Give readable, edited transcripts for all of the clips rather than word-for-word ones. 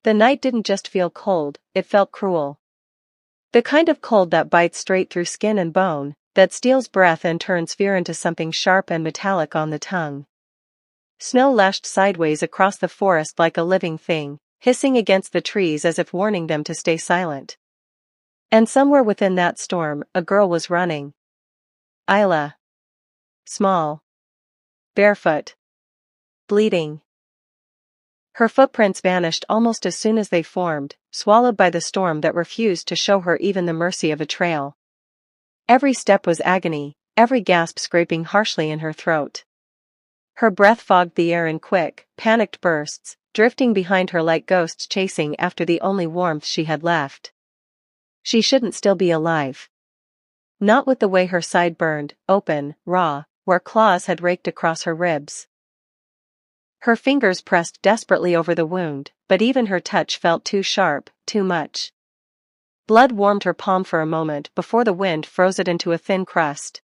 The night didn't just feel cold, it felt cruel. The kind of cold that bites straight through skin and bone, that steals breath and turns fear into something sharp and metallic on the tongue. Snow lashed sideways across the forest like a living thing, hissing against the trees as if warning them to stay silent. And somewhere within that storm, a girl was running. Ayla. Small. Barefoot. Bleeding. Her footprints vanished almost as soon as they formed, swallowed by the storm that refused to show her even the mercy of a trail. Every step was agony, every gasp scraping harshly in her throat. Her breath fogged the air in quick, panicked bursts, drifting behind her like ghosts chasing after the only warmth she had left. She shouldn't still be alive. Not with the way her side burned, open, raw, where claws had raked across her ribs. Her fingers pressed desperately over the wound, but even her touch felt too sharp, too much. Blood warmed her palm for a moment before the wind froze it into a thin crust.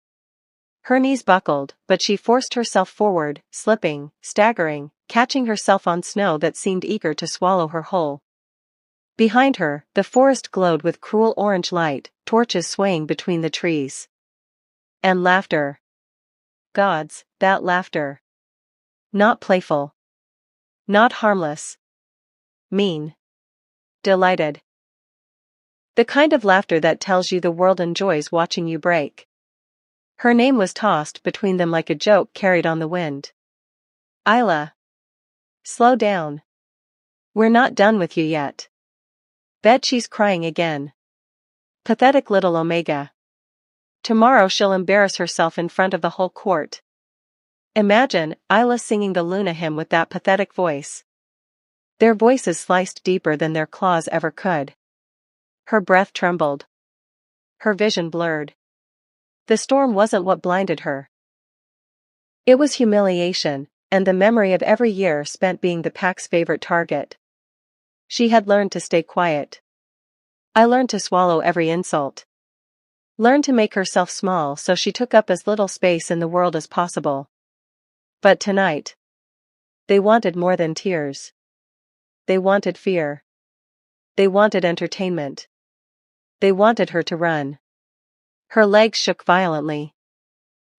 Her knees buckled, but she forced herself forward, slipping, staggering, catching herself on snow that seemed eager to swallow her whole. Behind her, the forest glowed with cruel orange light, torches swaying between the trees. And laughter. Gods, that laughter. Not playful. Not harmless. Mean. Delighted. The kind of laughter that tells you the world enjoys watching you break. Her name was tossed between them like a joke carried on the wind. Ayla. Slow down. We're not done with you yet. Bet she's crying again. Pathetic little Omega. Tomorrow she'll embarrass herself in front of the whole court. Imagine Ayla singing the Luna hymn with that pathetic voice. Their voices sliced deeper than their claws ever could. Her breath trembled. Her vision blurred. The storm wasn't what blinded her. It was humiliation, and the memory of every year spent being the pack's favorite target. She had learned to stay quiet. I learned to swallow every insult. Learned to make herself small so she took up as little space in the world as possible. But tonight, they wanted more than tears. They wanted fear. They wanted entertainment. They wanted her to run. Her legs shook violently.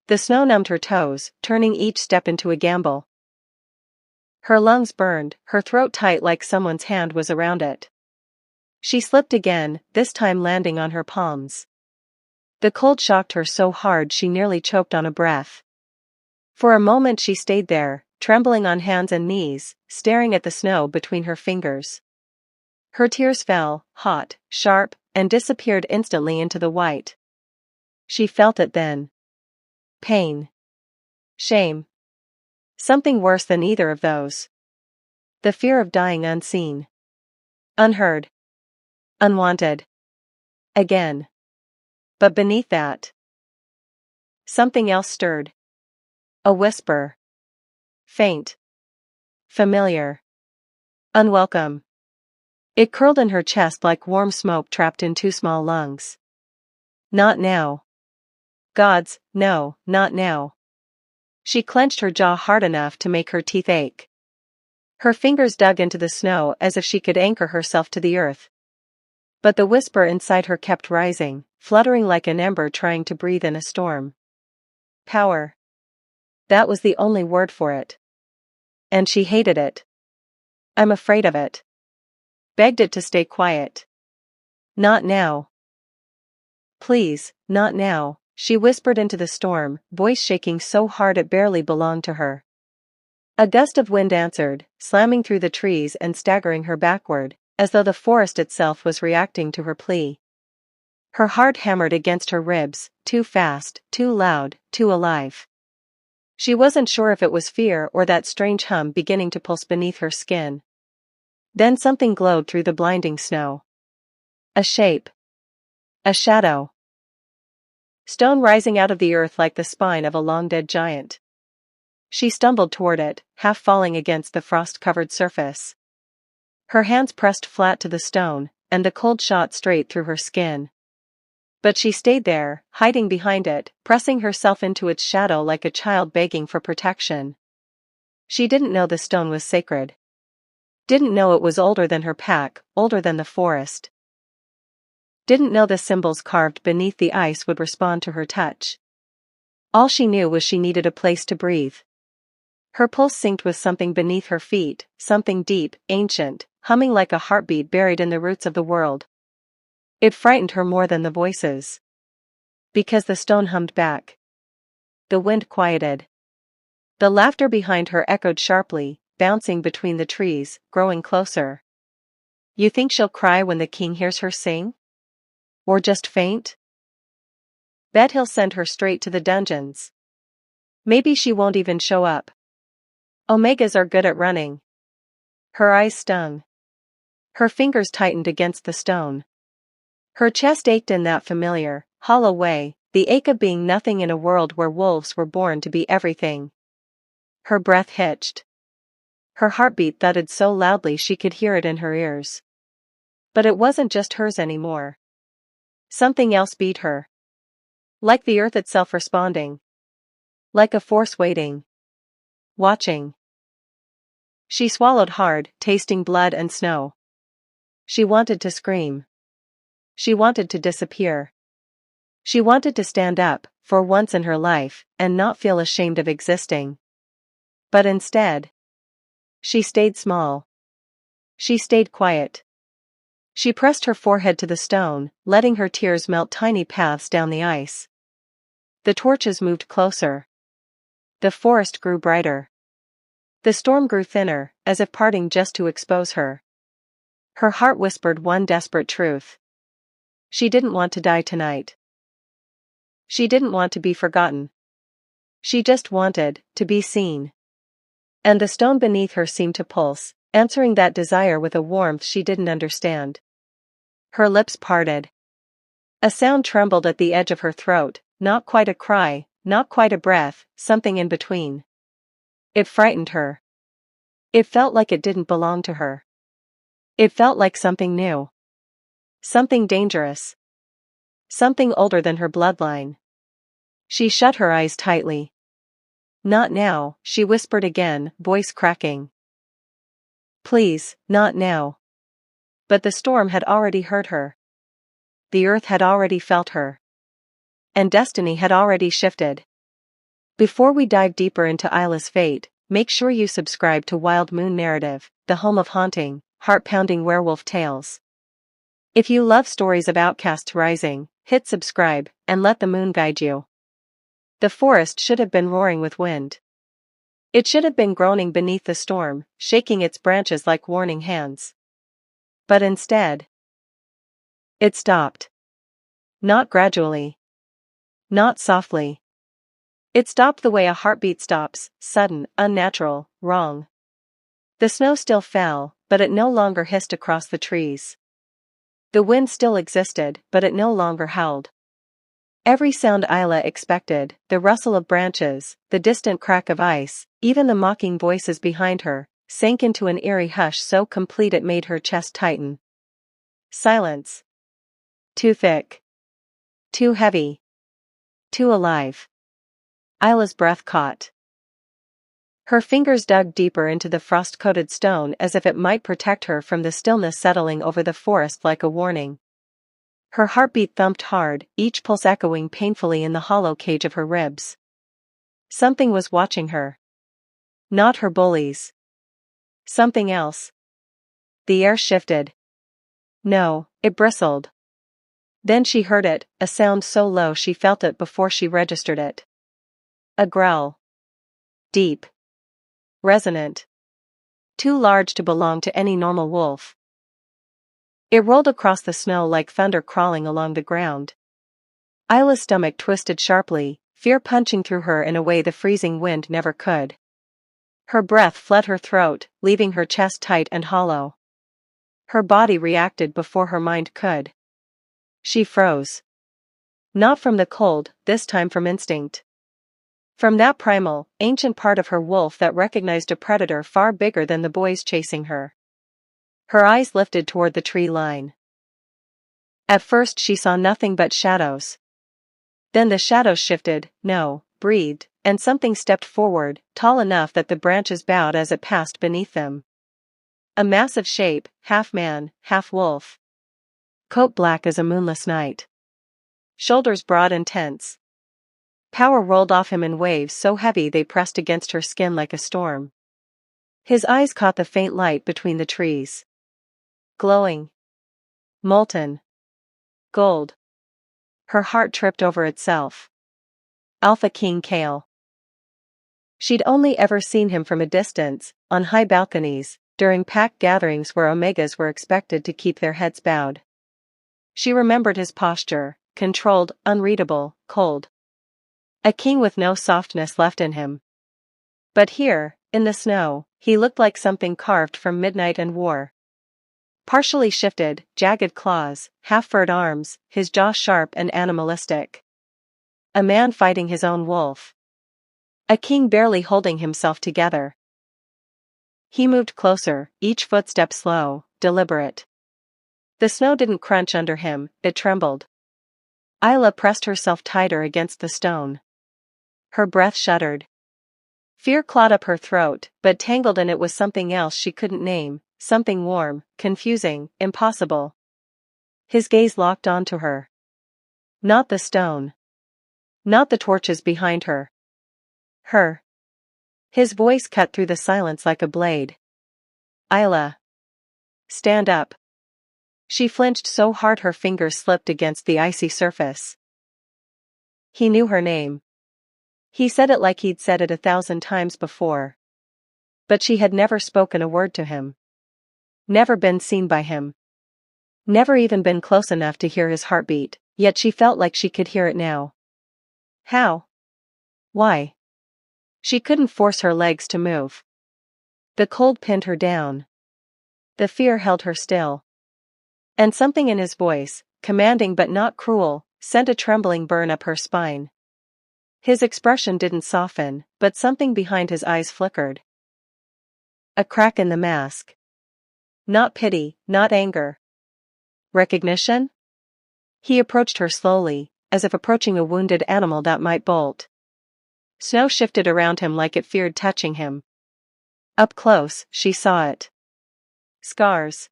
The snow numbed her toes, turning each step into a gamble. Her lungs burned, her throat tight like someone's hand was around it. She slipped again, this time landing on her palms. The cold shocked her so hard she nearly choked on a breath. For a moment she stayed there, trembling on hands and knees, staring at the snow between her fingers. Her tears fell, hot, sharp, and disappeared instantly into the white. She felt it then. Pain. Shame. Something worse than either of those. The fear of dying unseen. Unheard. Unwanted. Again. But beneath that, something else stirred. A whisper. Faint. Familiar. Unwelcome. It curled in her chest like warm smoke trapped in two small lungs. Not now. Gods, no, not now. She clenched her jaw hard enough to make her teeth ache. Her fingers dug into the snow as if she could anchor herself to the earth. But the whisper inside her kept rising, fluttering like an ember trying to breathe in a storm. Power. That was the only word for it. And she hated it. I'm afraid of it. Begged it to stay quiet. Not now. Please, not now, she whispered into the storm, voice shaking so hard it barely belonged to her. A gust of wind answered, slamming through the trees and staggering her backward, as though the forest itself was reacting to her plea. Her heart hammered against her ribs, too fast, too loud, too alive. She wasn't sure if it was fear or that strange hum beginning to pulse beneath her skin. Then something glowed through the blinding snow. A shape. A shadow. Stone rising out of the earth like the spine of a long-dead giant. She stumbled toward it, half falling against the frost-covered surface. Her hands pressed flat to the stone, and the cold shot straight through her skin. But she stayed there, hiding behind it, pressing herself into its shadow like a child begging for protection. She didn't know the stone was sacred. Didn't know it was older than her pack, older than the forest. Didn't know the symbols carved beneath the ice would respond to her touch. All she knew was she needed a place to breathe. Her pulse synced with something beneath her feet, something deep, ancient, humming like a heartbeat buried in the roots of the world. It frightened her more than the voices. Because the stone hummed back. The wind quieted. The laughter behind her echoed sharply, bouncing between the trees, growing closer. You think she'll cry when the king hears her sing? Or just faint? Bet he'll send her straight to the dungeons. Maybe she won't even show up. Omegas are good at running. Her eyes stung. Her fingers tightened against the stone. Her chest ached in that familiar, hollow way, the ache of being nothing in a world where wolves were born to be everything. Her breath hitched. Her heartbeat thudded so loudly she could hear it in her ears. But it wasn't just hers anymore. Something else beat her. Like the earth itself responding. Like a force waiting. Watching. She swallowed hard, tasting blood and snow. She wanted to scream. She wanted to disappear. She wanted to stand up, for once in her life, and not feel ashamed of existing. But instead, she stayed small. She stayed quiet. She pressed her forehead to the stone, letting her tears melt tiny paths down the ice. The torches moved closer. The forest grew brighter. The storm grew thinner, as if parting just to expose her. Her heart whispered one desperate truth. She didn't want to die tonight. She didn't want to be forgotten. She just wanted to be seen. And the stone beneath her seemed to pulse, answering that desire with a warmth she didn't understand. Her lips parted. A sound trembled at the edge of her throat, not quite a cry, not quite a breath, something in between. It frightened her. It felt like it didn't belong to her. It felt like something new. Something dangerous. Something older than her bloodline. She shut her eyes tightly. Not now, she whispered again, voice cracking. Please, not now. But the storm had already heard her. The earth had already felt her. And destiny had already shifted. Before we dive deeper into Ayla's fate, make sure you subscribe to Wild Moon Narrative, the home of haunting, heart-pounding werewolf tales. If you love stories of outcasts rising, hit subscribe, and let the moon guide you. The forest should have been roaring with wind. It should have been groaning beneath the storm, shaking its branches like warning hands. But instead, it stopped. Not gradually. Not softly. It stopped the way a heartbeat stops, sudden, unnatural, wrong. The snow still fell, but it no longer hissed across the trees. The wind still existed, but it no longer howled. Every sound Ayla expected, the rustle of branches, the distant crack of ice, even the mocking voices behind her, sank into an eerie hush so complete it made her chest tighten. Silence. Too thick. Too heavy. Too alive. Ayla's breath caught. Her fingers dug deeper into the frost-coated stone as if it might protect her from the stillness settling over the forest like a warning. Her heartbeat thumped hard, each pulse echoing painfully in the hollow cage of her ribs. Something was watching her. Not her bullies. Something else. The air shifted. No, it bristled. Then she heard it, a sound so low she felt it before she registered it. A growl. Deep. Resonant. Too large to belong to any normal wolf. It rolled across the snow like thunder crawling along the ground. Ayla's stomach twisted sharply, fear punching through her in a way the freezing wind never could. Her breath fled her throat, leaving her chest tight and hollow. Her body reacted before her mind could. She froze. Not from the cold, this time from instinct. From that primal, ancient part of her wolf that recognized a predator far bigger than the boys chasing her. Her eyes lifted toward the tree line. At first she saw nothing but shadows. Then the shadows shifted, breathed, and something stepped forward, tall enough that the branches bowed as it passed beneath them. A massive shape, half man, half wolf. Coat black as a moonless night. Shoulders broad and tense. Power rolled off him in waves so heavy they pressed against her skin like a storm. His eyes caught the faint light between the trees. Glowing. Molten. Gold. Her heart tripped over itself. Alpha King Kael. She'd only ever seen him from a distance, on high balconies, during packed gatherings where Omegas were expected to keep their heads bowed. She remembered his posture, controlled, unreadable, cold. A king with no softness left in him. But here, in the snow, he looked like something carved from midnight and war. Partially shifted, jagged claws, half-furred arms, his jaw sharp and animalistic. A man fighting his own wolf. A king barely holding himself together. He moved closer, each footstep slow, deliberate. The snow didn't crunch under him, it trembled. Ayla pressed herself tighter against the stone. Her breath shuddered. Fear clawed up her throat, but tangled in it was something else she couldn't name, something warm, confusing, impossible. His gaze locked onto her. Not the stone. Not the torches behind her. Her. His voice cut through the silence like a blade. Ayla. Stand up. She flinched so hard her fingers slipped against the icy surface. He knew her name. He said it like he'd said it 1,000 times before. But she had never spoken a word to him. Never been seen by him. Never even been close enough to hear his heartbeat, yet she felt like she could hear it now. How? Why? She couldn't force her legs to move. The cold pinned her down. The fear held her still. And something in his voice, commanding but not cruel, sent a trembling burn up her spine. His expression didn't soften, but something behind his eyes flickered. A crack in the mask. Not pity, not anger. Recognition? He approached her slowly, as if approaching a wounded animal that might bolt. Snow shifted around him like it feared touching him. Up close, she saw it. Scars.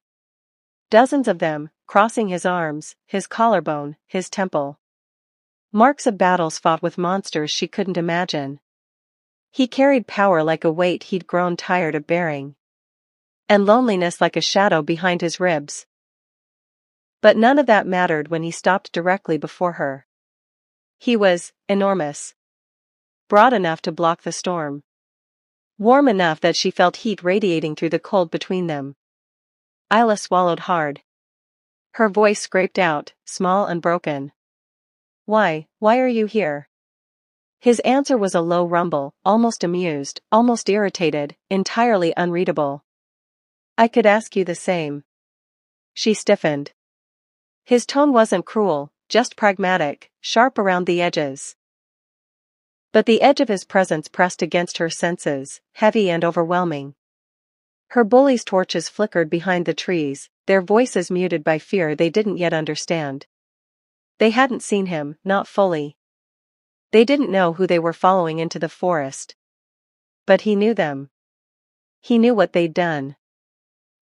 Dozens of them, crossing his arms, his collarbone, his temple. Marks of battles fought with monsters she couldn't imagine. He carried power like a weight he'd grown tired of bearing. And loneliness like a shadow behind his ribs. But none of that mattered when he stopped directly before her. He was enormous. Broad enough to block the storm. Warm enough that she felt heat radiating through the cold between them. Ayla swallowed hard. Her voice scraped out, small and broken. Why are you here? His answer was a low rumble, almost amused, almost irritated, entirely unreadable. I could ask you the same. She stiffened. His tone wasn't cruel, just pragmatic, sharp around the edges. But the edge of his presence pressed against her senses, heavy and overwhelming. Her bullies' torches flickered behind the trees, their voices muted by fear they didn't yet understand. They hadn't seen him, not fully. They didn't know who they were following into the forest. But he knew them. He knew what they'd done.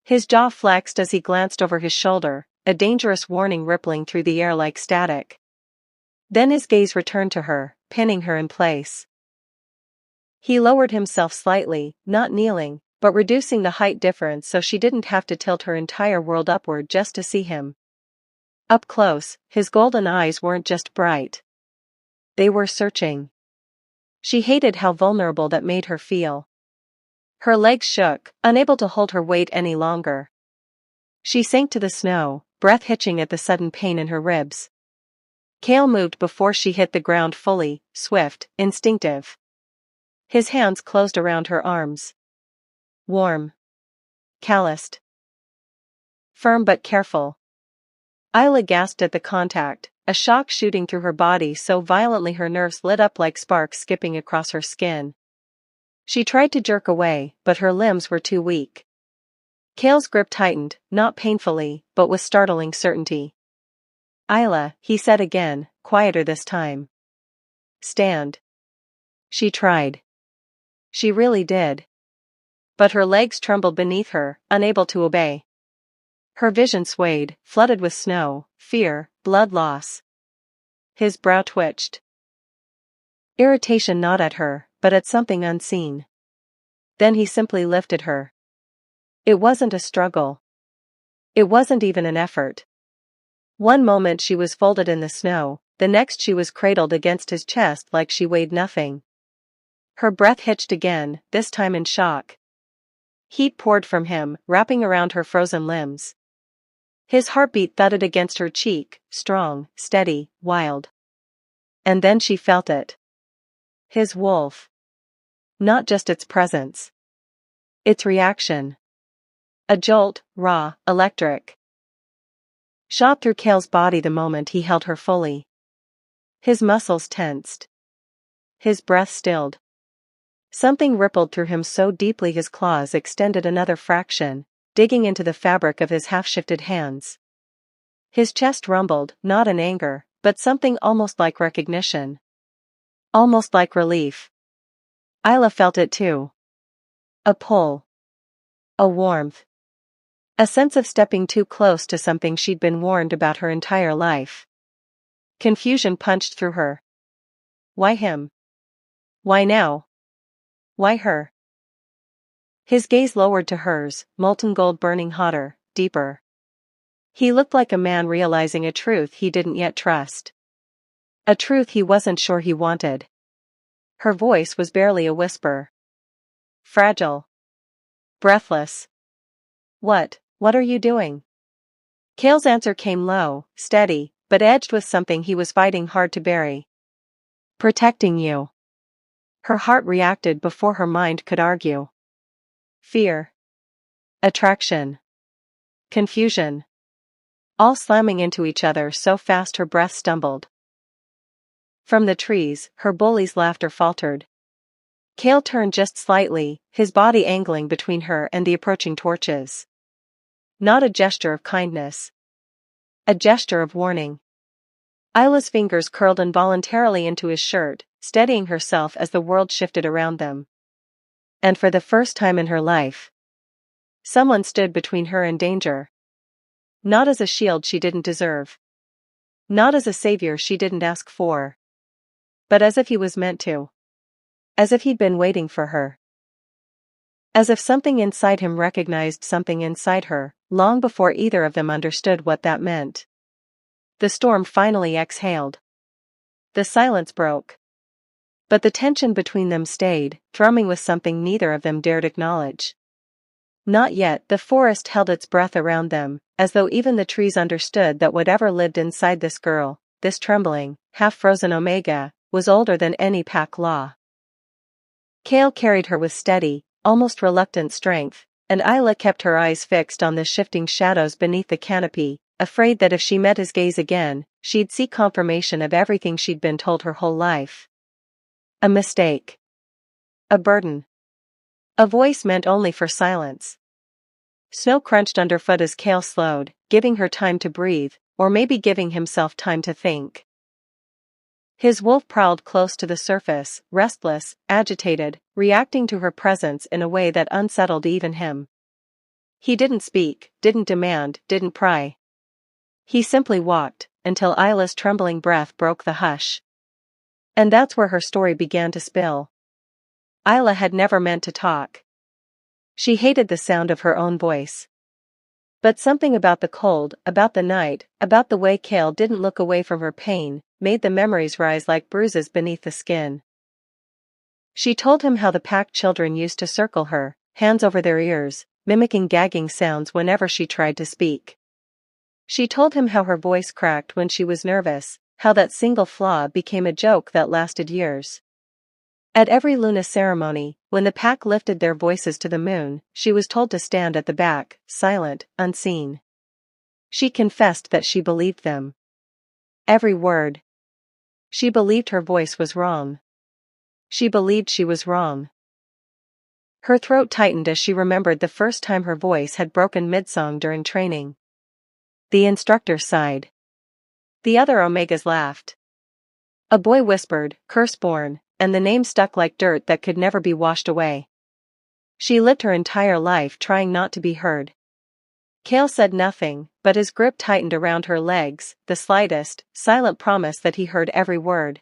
His jaw flexed as he glanced over his shoulder, a dangerous warning rippling through the air like static. Then his gaze returned to her, pinning her in place. He lowered himself slightly, not kneeling, but reducing the height difference so she didn't have to tilt her entire world upward just to see him. Up close, his golden eyes weren't just bright. They were searching. She hated how vulnerable that made her feel. Her legs shook, unable to hold her weight any longer. She sank to the snow, breath hitching at the sudden pain in her ribs. Kael moved before she hit the ground fully, swift, instinctive. His hands closed around her arms. Warm. Calloused. Firm but careful. Ayla gasped at the contact, a shock shooting through her body so violently her nerves lit up like sparks skipping across her skin. She tried to jerk away, but her limbs were too weak. Kael's grip tightened, not painfully, but with startling certainty. Ayla, he said again, quieter this time. Stand. She tried. She really did. But her legs trembled beneath her, unable to obey. Her vision swayed, flooded with snow, fear, blood loss. His brow twitched. Irritation not at her, but at something unseen. Then he simply lifted her. It wasn't a struggle. It wasn't even an effort. One moment she was folded in the snow, the next she was cradled against his chest like she weighed nothing. Her breath hitched again, this time in shock. Heat poured from him, wrapping around her frozen limbs. His heartbeat thudded against her cheek, strong, steady, wild. And then she felt it. His wolf. Not just its presence. Its reaction. A jolt, raw, electric. Shot through Kael's body the moment he held her fully. His muscles tensed. His breath stilled. Something rippled through him so deeply his claws extended another fraction, digging into the fabric of his half-shifted hands. His chest rumbled, not in anger, but something almost like recognition. Almost like relief. Ayla felt it too. A pull. A warmth. A sense of stepping too close to something she'd been warned about her entire life. Confusion punched through her. Why him? Why now? Why her? His gaze lowered to hers, molten gold burning hotter, deeper. He looked like a man realizing a truth he didn't yet trust. A truth he wasn't sure he wanted. Her voice was barely a whisper. Fragile. Breathless. What are you doing? Kael's answer came low, steady, but edged with something he was fighting hard to bury. Protecting you. Her heart reacted before her mind could argue. Fear. Attraction. Confusion. All slamming into each other so fast her breath stumbled. From the trees, her bully's laughter faltered. Kael turned just slightly, his body angling between her and the approaching torches. Not a gesture of kindness. A gesture of warning. Ayla's fingers curled involuntarily into his shirt, steadying herself as the world shifted around them. And for the first time in her life, someone stood between her and danger. Not as a shield she didn't deserve. Not as a savior she didn't ask for. But as if he was meant to. As if he'd been waiting for her. As if something inside him recognized something inside her, long before either of them understood what that meant. The storm finally exhaled. The silence broke. But the tension between them stayed, thrumming with something neither of them dared acknowledge. Not yet. The forest held its breath around them, as though even the trees understood that whatever lived inside this girl, this trembling, half-frozen Omega, was older than any pack law. Kael carried her with steady, almost reluctant strength, and Ayla kept her eyes fixed on the shifting shadows beneath the canopy, afraid that if she met his gaze again, she'd see confirmation of everything she'd been told her whole life. A mistake. A burden. A voice meant only for silence. Snow crunched underfoot as Kael slowed, giving her time to breathe, or maybe giving himself time to think. His wolf prowled close to the surface, restless, agitated, reacting to her presence in a way that unsettled even him. He didn't speak, didn't demand, didn't pry. He simply walked, until Ayla's trembling breath broke the hush. And that's where her story began to spill. Ayla had never meant to talk. She hated the sound of her own voice. But something about the cold, about the night, about the way Kael didn't look away from her pain, made the memories rise like bruises beneath the skin. She told him how the pack children used to circle her, hands over their ears, mimicking gagging sounds whenever she tried to speak. She told him how her voice cracked when she was nervous, how that single flaw became a joke that lasted years. At every Luna ceremony, when the pack lifted their voices to the moon, she was told to stand at the back, silent, unseen. She confessed that she believed them. Every word. She believed her voice was wrong. She believed she was wrong. Her throat tightened as she remembered the first time her voice had broken mid-song during training. The instructor sighed. The other Omegas laughed. A boy whispered, "Curseborn," and the name stuck like dirt that could never be washed away. She lived her entire life trying not to be heard. Kael said nothing, but his grip tightened around her legs, the slightest, silent promise that he heard every word.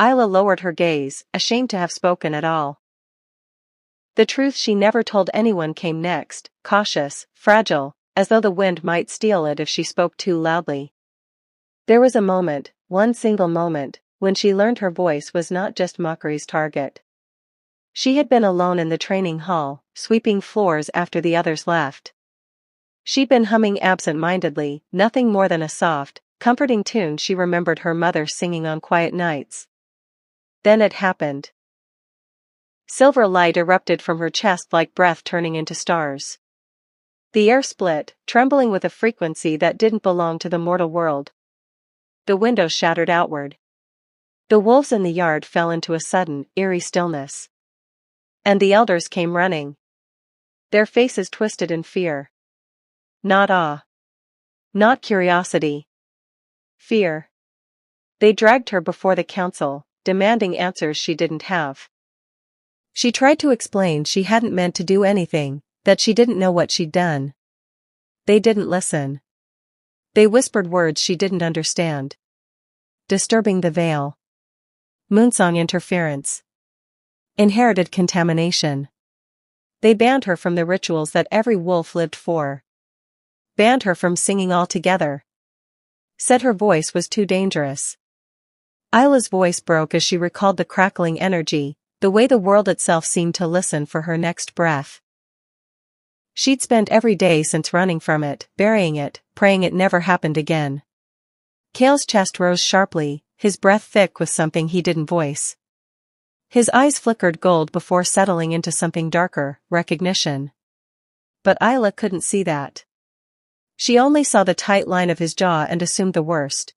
Ayla lowered her gaze, ashamed to have spoken at all. The truth she never told anyone came next, cautious, fragile, as though the wind might steal it if she spoke too loudly. There was a moment, one single moment, when she learned her voice was not just mockery's target. She had been alone in the training hall, sweeping floors after the others left. She'd been humming absent-mindedly, nothing more than a soft, comforting tune she remembered her mother singing on quiet nights. Then it happened. Silver light erupted from her chest like breath turning into stars. The air split, trembling with a frequency that didn't belong to the mortal world. The window shattered outward. The wolves in the yard fell into a sudden, eerie stillness. And the elders came running. Their faces twisted in fear. Not awe. Not curiosity. Fear. They dragged her before the council, demanding answers she didn't have. She tried to explain she hadn't meant to do anything, that she didn't know what she'd done. They didn't listen. They whispered words she didn't understand. Disturbing the veil. Moonsong interference. Inherited contamination. They banned her from the rituals that every wolf lived for. Banned her from singing altogether. Said her voice was too dangerous. Ayla's voice broke as she recalled the crackling energy, the way the world itself seemed to listen for her next breath. She'd spent every day since running from it, burying it, praying it never happened again. Kael's chest rose sharply, his breath thick with something he didn't voice. His eyes flickered gold before settling into something darker, recognition. But Ayla couldn't see that. She only saw the tight line of his jaw and assumed the worst.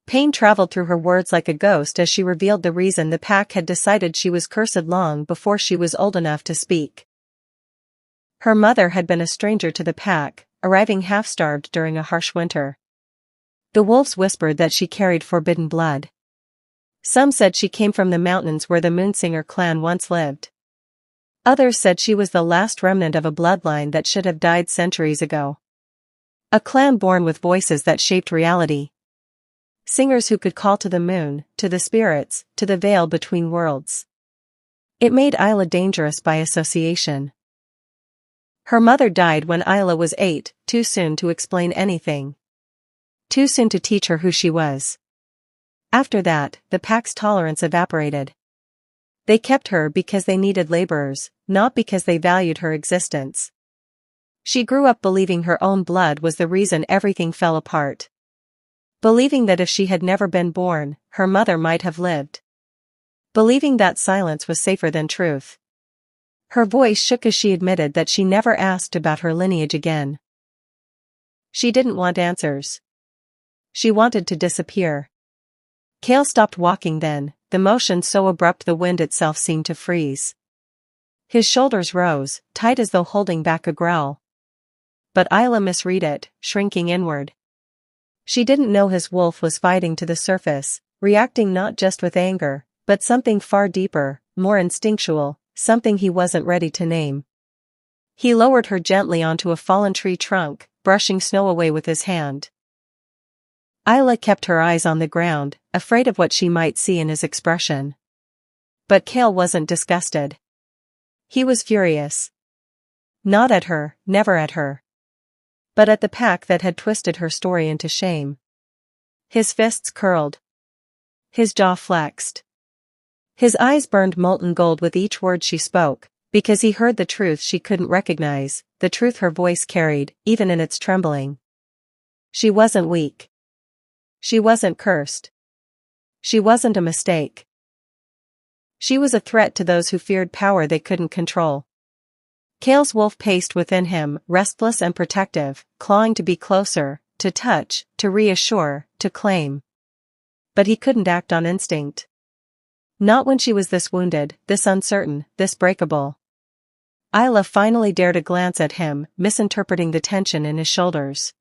Pain traveled through her words like a ghost as she revealed the reason the pack had decided she was cursed long before she was old enough to speak. Her mother had been a stranger to the pack, arriving half-starved during a harsh winter. The wolves whispered that she carried forbidden blood. Some said she came from the mountains where the Moonsinger clan once lived. Others said she was the last remnant of a bloodline that should have died centuries ago. A clan born with voices that shaped reality. Singers who could call to the moon, to the spirits, to the veil between worlds. It made Ayla dangerous by association. Her mother died when Ayla was 8, too soon to explain anything. Too soon to teach her who she was. After that, the pack's tolerance evaporated. They kept her because they needed laborers, not because they valued her existence. She grew up believing her own blood was the reason everything fell apart. Believing that if she had never been born, her mother might have lived. Believing that silence was safer than truth. Her voice shook as she admitted that she never asked about her lineage again. She didn't want answers. She wanted to disappear. Kael stopped walking then, the motion so abrupt the wind itself seemed to freeze. His shoulders rose, tight as though holding back a growl. But Ayla misread it, shrinking inward. She didn't know his wolf was fighting to the surface, reacting not just with anger, but something far deeper, more instinctual, something he wasn't ready to name. He lowered her gently onto a fallen tree trunk, brushing snow away with his hand. Ayla kept her eyes on the ground, afraid of what she might see in his expression. But Kael wasn't disgusted. He was furious. Not at her, never at her. But at the pack that had twisted her story into shame. His fists curled. His jaw flexed. His eyes burned molten gold with each word she spoke, because he heard the truth she couldn't recognize, the truth her voice carried, even in its trembling. She wasn't weak. She wasn't cursed. She wasn't a mistake. She was a threat to those who feared power they couldn't control. Kael's wolf paced within him, restless and protective, clawing to be closer, to touch, to reassure, to claim. But he couldn't act on instinct. Not when she was this wounded, this uncertain, this breakable. Ayla finally dared a glance at him, misinterpreting the tension in his shoulders.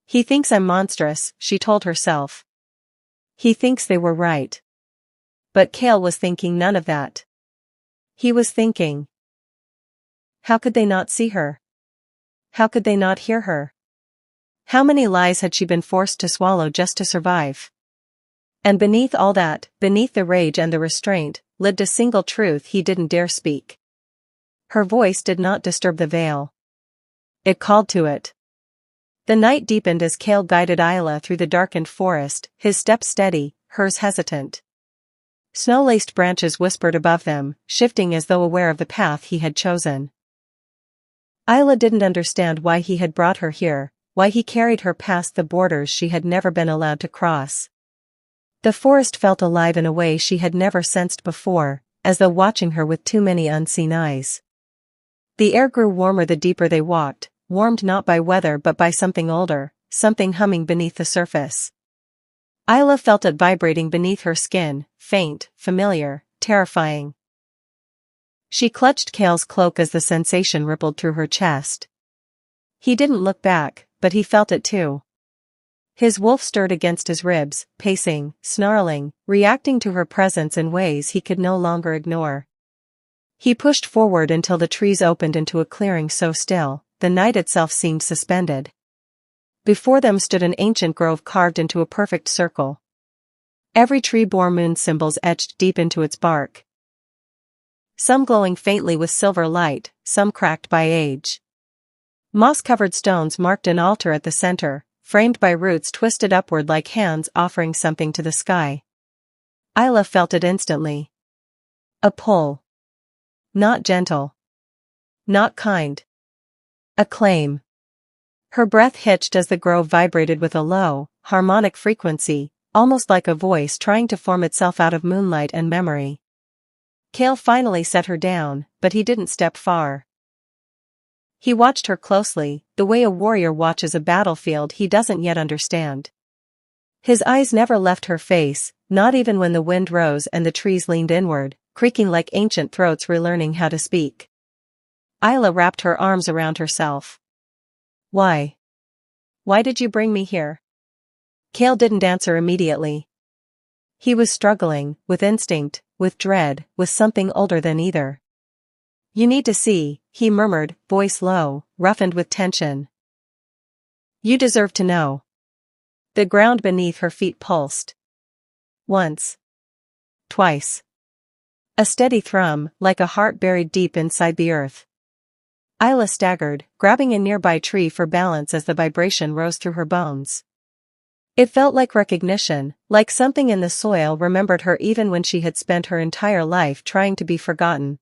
He thinks I'm monstrous, she told herself. He thinks they were right. But Kael was thinking none of that. He was thinking. How could they not see her? How could they not hear her? How many lies had she been forced to swallow just to survive? And beneath all that, beneath the rage and the restraint, lived a single truth he didn't dare speak. Her voice did not disturb the veil. It called to it. The night deepened as Kael guided Ayla through the darkened forest, his steps steady, hers hesitant. Snow-laced branches whispered above them, shifting as though aware of the path he had chosen. Ayla didn't understand why he had brought her here, why he carried her past the borders she had never been allowed to cross. The forest felt alive in a way she had never sensed before, as though watching her with too many unseen eyes. The air grew warmer the deeper they walked, warmed not by weather but by something older, something humming beneath the surface. Ayla felt it vibrating beneath her skin, faint, familiar, terrifying. She clutched Kael's cloak as the sensation rippled through her chest. He didn't look back, but he felt it too. His wolf stirred against his ribs, pacing, snarling, reacting to her presence in ways he could no longer ignore. He pushed forward until the trees opened into a clearing so still, the night itself seemed suspended. Before them stood an ancient grove carved into a perfect circle. Every tree bore moon symbols etched deep into its bark. Some glowing faintly with silver light, some cracked by age. Moss-covered stones marked an altar at the center, framed by roots twisted upward like hands offering something to the sky. Ayla felt it instantly. A pull. Not gentle. Not kind. A claim. Her breath hitched as the grove vibrated with a low, harmonic frequency, almost like a voice trying to form itself out of moonlight and memory. Kael finally set her down, but he didn't step far. He watched her closely, the way a warrior watches a battlefield he doesn't yet understand. His eyes never left her face, not even when the wind rose and the trees leaned inward, creaking like ancient throats relearning how to speak. Ayla wrapped her arms around herself. Why? Why did you bring me here? Kael didn't answer immediately. He was struggling, with instinct, with dread, with something older than either. You need to see, he murmured, voice low, roughened with tension. You deserve to know. The ground beneath her feet pulsed. Once. Twice. A steady thrum, like a heart buried deep inside the earth. Ayla staggered, grabbing a nearby tree for balance as the vibration rose through her bones. It felt like recognition, like something in the soil remembered her even when she had spent her entire life trying to be forgotten.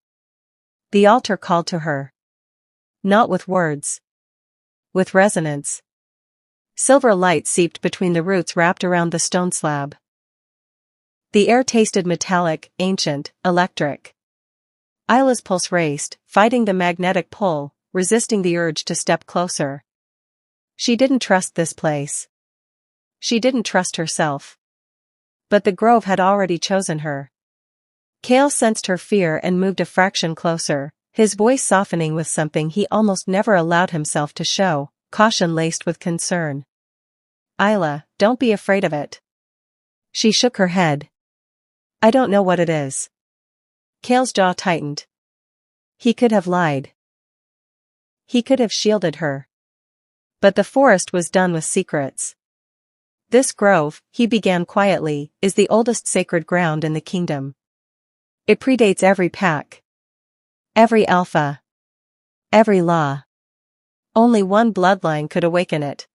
The altar called to her. Not with words. With resonance. Silver light seeped between the roots wrapped around the stone slab. The air tasted metallic, ancient, electric. Ayla's pulse raced, fighting the magnetic pull, resisting the urge to step closer. She didn't trust this place. She didn't trust herself. But the grove had already chosen her. Kael sensed her fear and moved a fraction closer, his voice softening with something he almost never allowed himself to show, caution laced with concern. Ayla, don't be afraid of it. She shook her head. I don't know what it is. Kael's jaw tightened. He could have lied. He could have shielded her. But the forest was done with secrets. This grove, he began quietly, is the oldest sacred ground in the kingdom. It predates every pack. Every alpha. Every law. Only one bloodline could awaken it.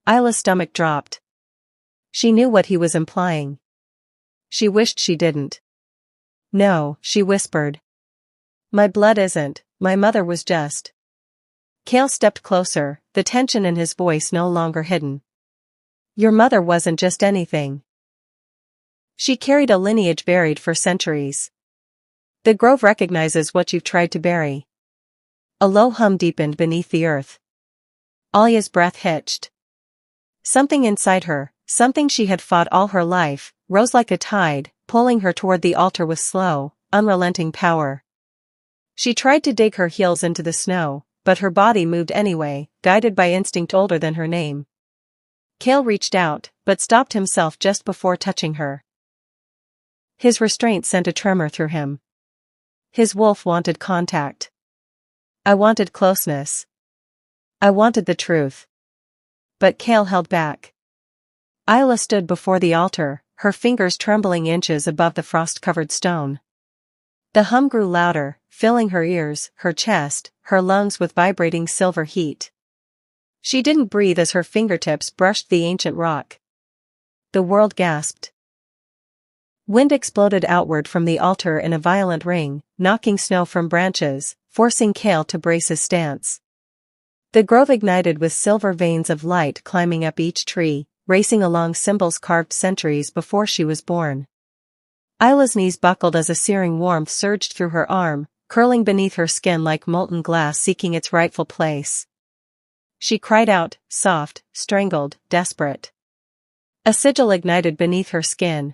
Ayla's stomach dropped. She knew what he was implying. She wished she didn't. No, she whispered. My blood isn't, my mother was just. Kael stepped closer, the tension in his voice no longer hidden. Your mother wasn't just anything. She carried a lineage buried for centuries. The grove recognizes what you've tried to bury. A low hum deepened beneath the earth. Alya's breath hitched. Something inside her, something she had fought all her life, rose like a tide, pulling her toward the altar with slow, unrelenting power. She tried to dig her heels into the snow, but her body moved anyway, guided by instinct older than her name. Kael reached out, but stopped himself just before touching her. His restraint sent a tremor through him. His wolf wanted contact. I wanted closeness. I wanted the truth. But Kael held back. Ayla stood before the altar, her fingers trembling inches above the frost-covered stone. The hum grew louder, filling her ears, her chest, her lungs with vibrating silver heat. She didn't breathe as her fingertips brushed the ancient rock. The world gasped. Wind exploded outward from the altar in a violent ring, knocking snow from branches, forcing Kael to brace his stance. The grove ignited with silver veins of light climbing up each tree, racing along symbols carved centuries before she was born. Ayla's knees buckled as a searing warmth surged through her arm, curling beneath her skin like molten glass seeking its rightful place. She cried out, soft, strangled, desperate. A sigil ignited beneath her skin.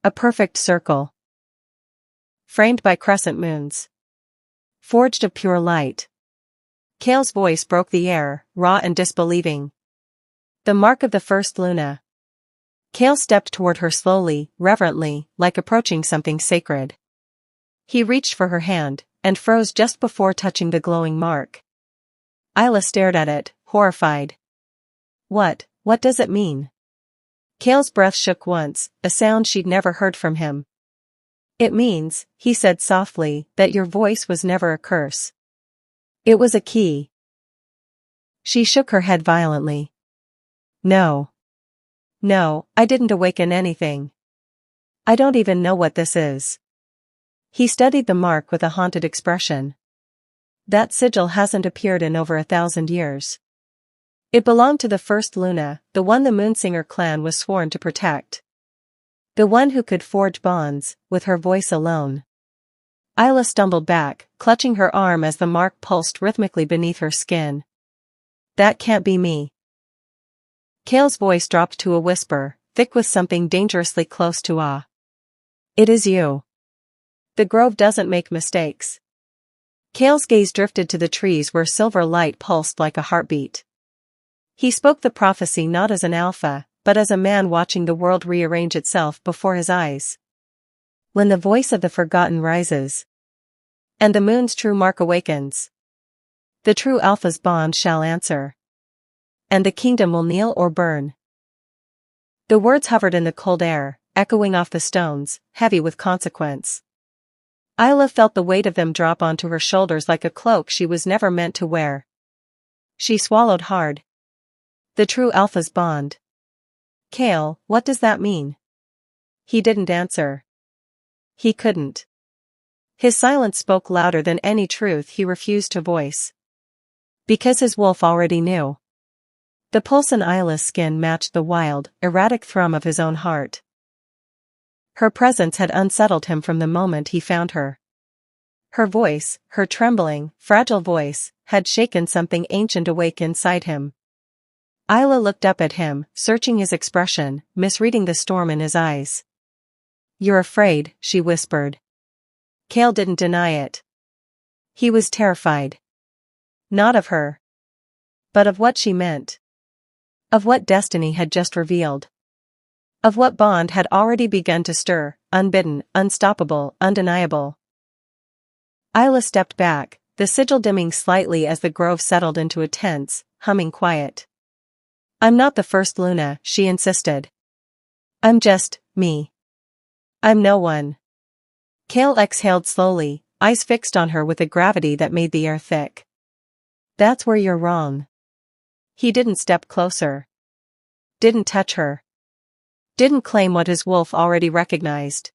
A perfect circle. Framed by crescent moons. Forged of pure light. Kael's voice broke the air, raw and disbelieving. The mark of the first Luna. Kael stepped toward her slowly, reverently, like approaching something sacred. He reached for her hand, and froze just before touching the glowing mark. Ayla stared at it, horrified. What does it mean? Kael's breath shook once, a sound she'd never heard from him. It means, he said softly, that your voice was never a curse. It was a key. She shook her head violently. No, I didn't awaken anything. I don't even know what this is. He studied the mark with a haunted expression. That sigil hasn't appeared in over 1,000 years. It belonged to the first Luna, the one the Moonsinger clan was sworn to protect. The one who could forge bonds, with her voice alone. Ayla stumbled back, clutching her arm as the mark pulsed rhythmically beneath her skin. That can't be me. Kael's voice dropped to a whisper, thick with something dangerously close to awe. It is you. The grove doesn't make mistakes. Kael's gaze drifted to the trees where silver light pulsed like a heartbeat. He spoke the prophecy not as an alpha, but as a man watching the world rearrange itself before his eyes. When the voice of the forgotten rises, and the moon's true mark awakens, the true alpha's bond shall answer, and the kingdom will kneel or burn. The words hovered in the cold air, echoing off the stones, heavy with consequence. Ayla felt the weight of them drop onto her shoulders like a cloak she was never meant to wear. She swallowed hard. The true alpha's bond. Kael, what does that mean? He didn't answer. He couldn't. His silence spoke louder than any truth he refused to voice. Because his wolf already knew. The pulse in Ayla's skin matched the wild, erratic thrum of his own heart. Her presence had unsettled him from the moment he found her. Her voice, her trembling, fragile voice, had shaken something ancient awake inside him. Ayla looked up at him, searching his expression, misreading the storm in his eyes. You're afraid, she whispered. Kael didn't deny it. He was terrified. Not of her. But of what she meant. Of what destiny had just revealed. Of what bond had already begun to stir, unbidden, unstoppable, undeniable. Ayla stepped back, the sigil dimming slightly as the grove settled into a tense, humming quiet. I'm not the first Luna, she insisted. I'm just, me. I'm no one. Kael exhaled slowly, eyes fixed on her with a gravity that made the air thick. That's where you're wrong. He didn't step closer. Didn't touch her. Didn't claim what his wolf already recognized.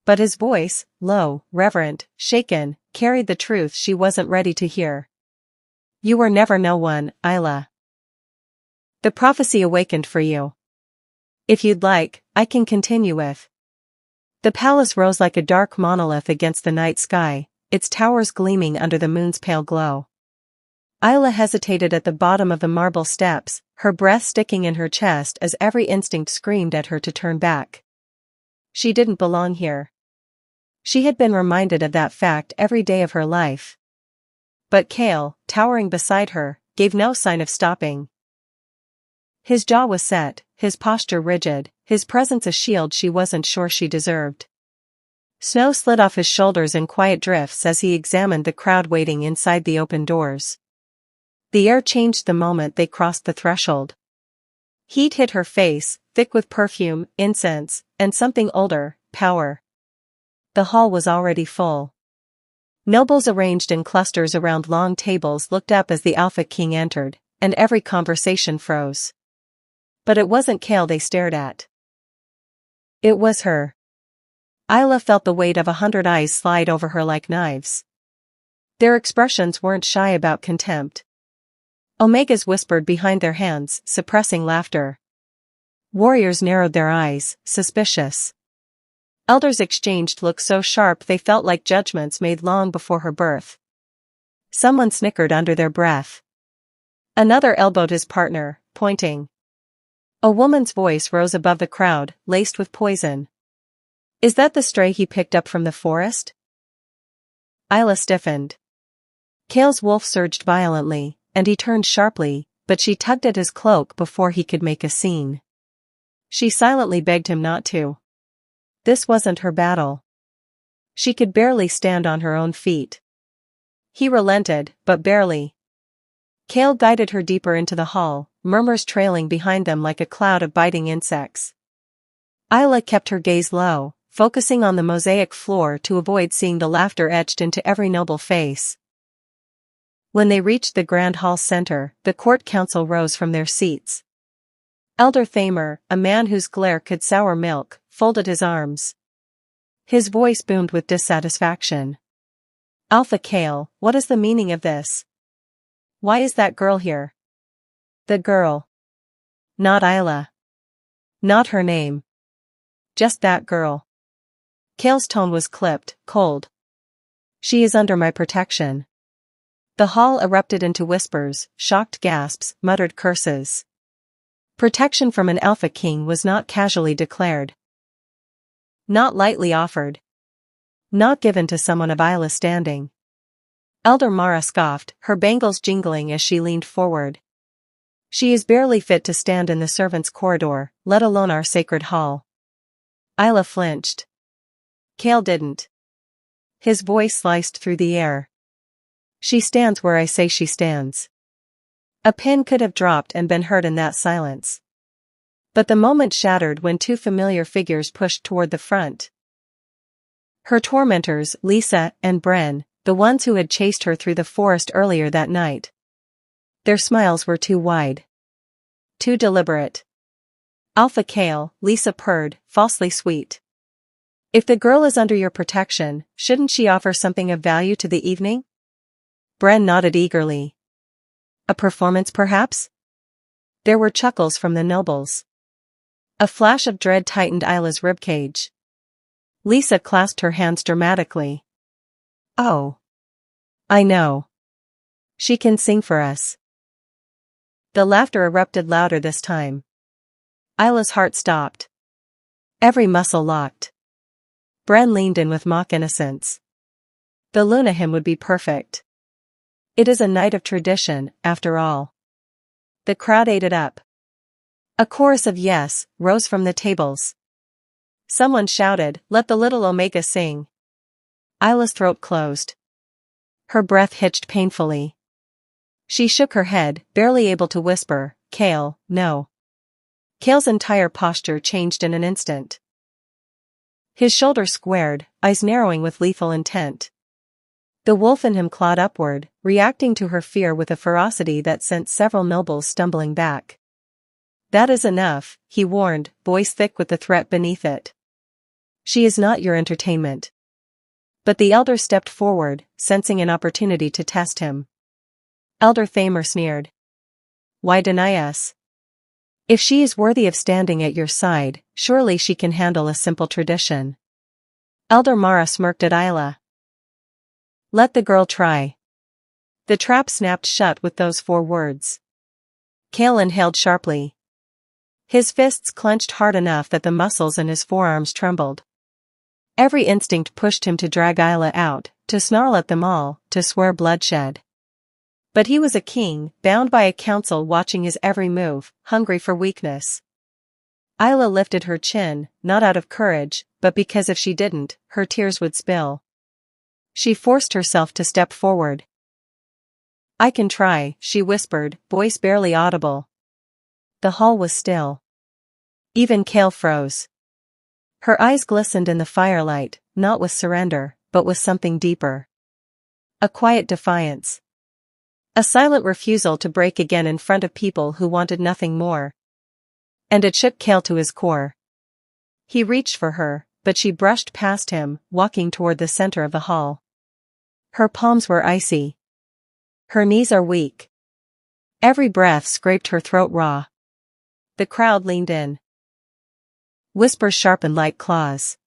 But his voice, low, reverent, shaken, carried the truth she wasn't ready to hear. You were never no one, Ayla. The prophecy awakened for you. If you'd like, I can continue with. The palace rose like a dark monolith against the night sky, its towers gleaming under the moon's pale glow. Ayla hesitated at the bottom of the marble steps, her breath sticking in her chest as every instinct screamed at her to turn back. She didn't belong here. She had been reminded of that fact every day of her life. But Kael, towering beside her, gave no sign of stopping. His jaw was set, his posture rigid, his presence a shield she wasn't sure she deserved. Snow slid off his shoulders in quiet drifts as he examined the crowd waiting inside the open doors. The air changed the moment they crossed the threshold. Heat hit her face, thick with perfume, incense, and something older, power. The hall was already full. Nobles arranged in clusters around long tables looked up as the Alpha King entered, and every conversation froze. But it wasn't Kael they stared at. It was her. Ayla felt the weight of 100 eyes slide over her like knives. Their expressions weren't shy about contempt. Omegas whispered behind their hands, suppressing laughter. Warriors narrowed their eyes, suspicious. Elders exchanged looks so sharp they felt like judgments made long before her birth. Someone snickered under their breath. Another elbowed his partner, pointing. A woman's voice rose above the crowd, laced with poison. Is that the stray he picked up from the forest? Ayla stiffened. Kael's wolf surged violently, and he turned sharply, but she tugged at his cloak before he could make a scene. She silently begged him not to. This wasn't her battle. She could barely stand on her own feet. He relented, but barely. Kael guided her deeper into the hall, murmurs trailing behind them like a cloud of biting insects. Ayla kept her gaze low, focusing on the mosaic floor to avoid seeing the laughter etched into every noble face. When they reached the grand hall center, the court council rose from their seats. Elder Thamer, a man whose glare could sour milk, folded his arms. His voice boomed with dissatisfaction. Alpha Kael, what is the meaning of this? Why is that girl here? The girl. Not Ayla. Not her name. Just that girl. Kael's tone was clipped, cold. She is under my protection. The hall erupted into whispers, shocked gasps, muttered curses. Protection from an Alpha King was not casually declared. Not lightly offered. Not given to someone of Ayla's standing. Elder Mara scoffed, her bangles jingling as she leaned forward. She is barely fit to stand in the servants' corridor, let alone our sacred hall. Ayla flinched. Kael didn't. His voice sliced through the air. She stands where I say she stands. A pin could have dropped and been heard in that silence. But the moment shattered when two familiar figures pushed toward the front. Her tormentors, Lisa and Bren, the ones who had chased her through the forest earlier that night. Their smiles were too wide. Too deliberate. Alpha Kael, Lisa purred, falsely sweet. If the girl is under your protection, shouldn't she offer something of value to the evening? Bren nodded eagerly. A performance perhaps? There were chuckles from the nobles. A flash of dread tightened Ayla's ribcage. Lisa clasped her hands dramatically. Oh. I know. She can sing for us. The laughter erupted louder this time. Ayla's heart stopped. Every muscle locked. Bren leaned in with mock innocence. The Luna hymn would be perfect. It is a night of tradition, after all. The crowd ate it up. A chorus of yes rose from the tables. Someone shouted, "Let the little Omega sing." Ayla's throat closed. Her breath hitched painfully. She shook her head, barely able to whisper, "Kael, no." Kael's entire posture changed in an instant. His shoulders squared, eyes narrowing with lethal intent. The wolf in him clawed upward, reacting to her fear with a ferocity that sent several nobles stumbling back. That is enough, he warned, voice thick with the threat beneath it. She is not your entertainment. But the elder stepped forward, sensing an opportunity to test him. Elder Thamer sneered. Why deny us? If she is worthy of standing at your side, surely she can handle a simple tradition. Elder Mara smirked at Ayla. Let the girl try. The trap snapped shut with those 4 words. Kael inhaled sharply. His fists clenched hard enough that the muscles in his forearms trembled. Every instinct pushed him to drag Ayla out, to snarl at them all, to swear bloodshed. But he was a king, bound by a council watching his every move, hungry for weakness. Ayla lifted her chin, not out of courage, but because if she didn't, her tears would spill. She forced herself to step forward. "I can try," she whispered, voice barely audible. The hall was still. Even Kael froze. Her eyes glistened in the firelight, not with surrender, but with something deeper. A quiet defiance. A silent refusal to break again in front of people who wanted nothing more. And it shook Kael to his core. He reached for her, but she brushed past him, walking toward the center of the hall. Her palms were icy. Her knees are weak. Every breath scraped her throat raw. The crowd leaned in. Whispers sharpened like claws.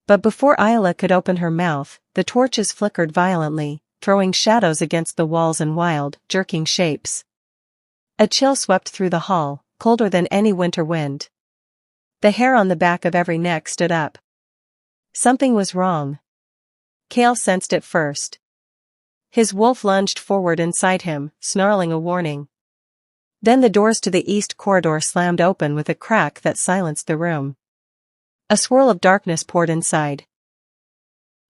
But before Ayla could open her mouth, the torches flickered violently, throwing shadows against the walls in wild, jerking shapes. A chill swept through the hall, colder than any winter wind. The hair on the back of every neck stood up. Something was wrong. Kael sensed it first. His wolf lunged forward inside him, snarling a warning. Then the doors to the east corridor slammed open with a crack that silenced the room. A swirl of darkness poured inside.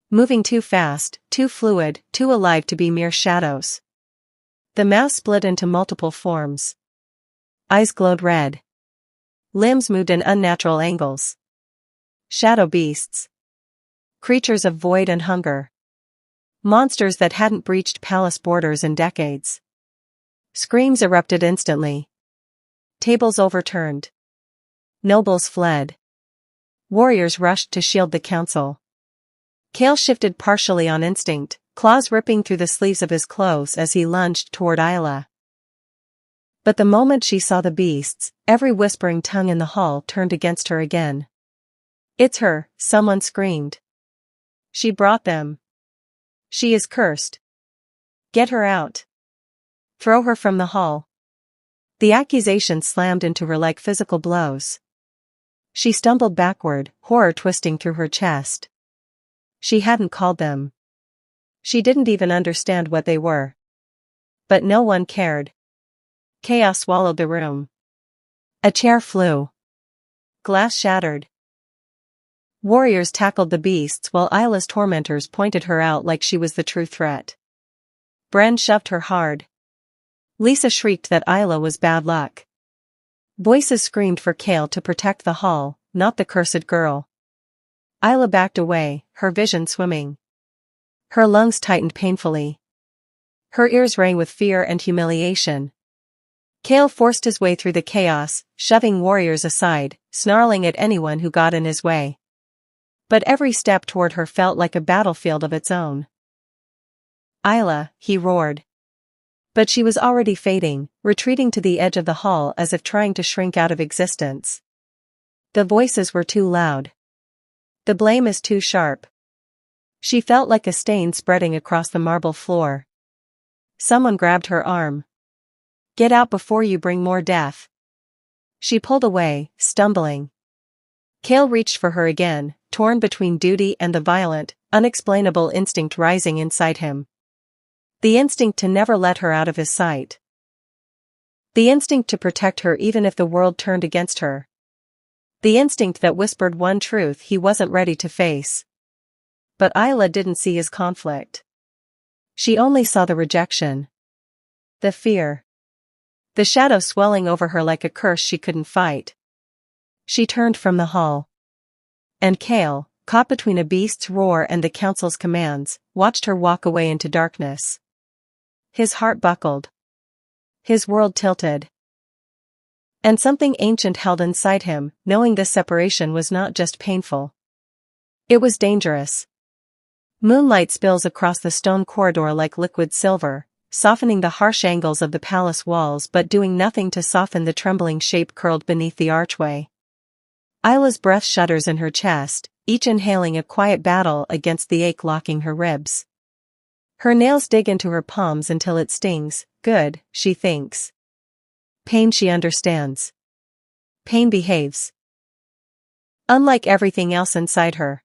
Moving too fast, too fluid, too alive to be mere shadows. The mass split into multiple forms. Eyes glowed red. Limbs moved in unnatural angles. Shadow beasts. Creatures of void and hunger. Monsters that hadn't breached palace borders in decades. Screams erupted instantly. Tables overturned. Nobles fled. Warriors rushed to shield the council. Kael shifted partially on instinct, claws ripping through the sleeves of his clothes as he lunged toward Ayla. But the moment she saw the beasts, every whispering tongue in the hall turned against her again. "It's her," someone screamed. "She brought them. She is cursed. Get her out. Throw her from the hall." The accusation slammed into her like physical blows. She stumbled backward, horror twisting through her chest. She hadn't called them. She didn't even understand what they were. But no one cared. Chaos swallowed the room. A chair flew. Glass shattered. Warriors tackled the beasts while Ayla's tormentors pointed her out like she was the true threat. Bren shoved her hard. Lisa shrieked that Ayla was bad luck. Voices screamed for Kael to protect the hall, not the cursed girl. Ayla backed away, her vision swimming. Her lungs tightened painfully. Her ears rang with fear and humiliation. Kael forced his way through the chaos, shoving warriors aside, snarling at anyone who got in his way. But every step toward her felt like a battlefield of its own. "Ayla," he roared. But she was already fading, retreating to the edge of the hall as if trying to shrink out of existence. The voices were too loud. The blame is too sharp. She felt like a stain spreading across the marble floor. Someone grabbed her arm. "Get out before you bring more death." She pulled away, stumbling. Kael reached for her again, torn between duty and the violent, unexplainable instinct rising inside him. The instinct to never let her out of his sight. The instinct to protect her even if the world turned against her. The instinct that whispered one truth he wasn't ready to face. But Ayla didn't see his conflict. She only saw the rejection. The fear. The shadow swelling over her like a curse she couldn't fight. She turned from the hall. And Kael, caught between a beast's roar and the council's commands, watched her walk away into darkness. His heart buckled. His world tilted. And something ancient held inside him, knowing this separation was not just painful. It was dangerous. Moonlight spills across the stone corridor like liquid silver, softening the harsh angles of the palace walls but doing nothing to soften the trembling shape curled beneath the archway. Ayla's breath shudders in her chest, each inhaling a quiet battle against the ache locking her ribs. Her nails dig into her palms until it stings. Good, she thinks. Pain she understands. Pain behaves. Unlike everything else inside her.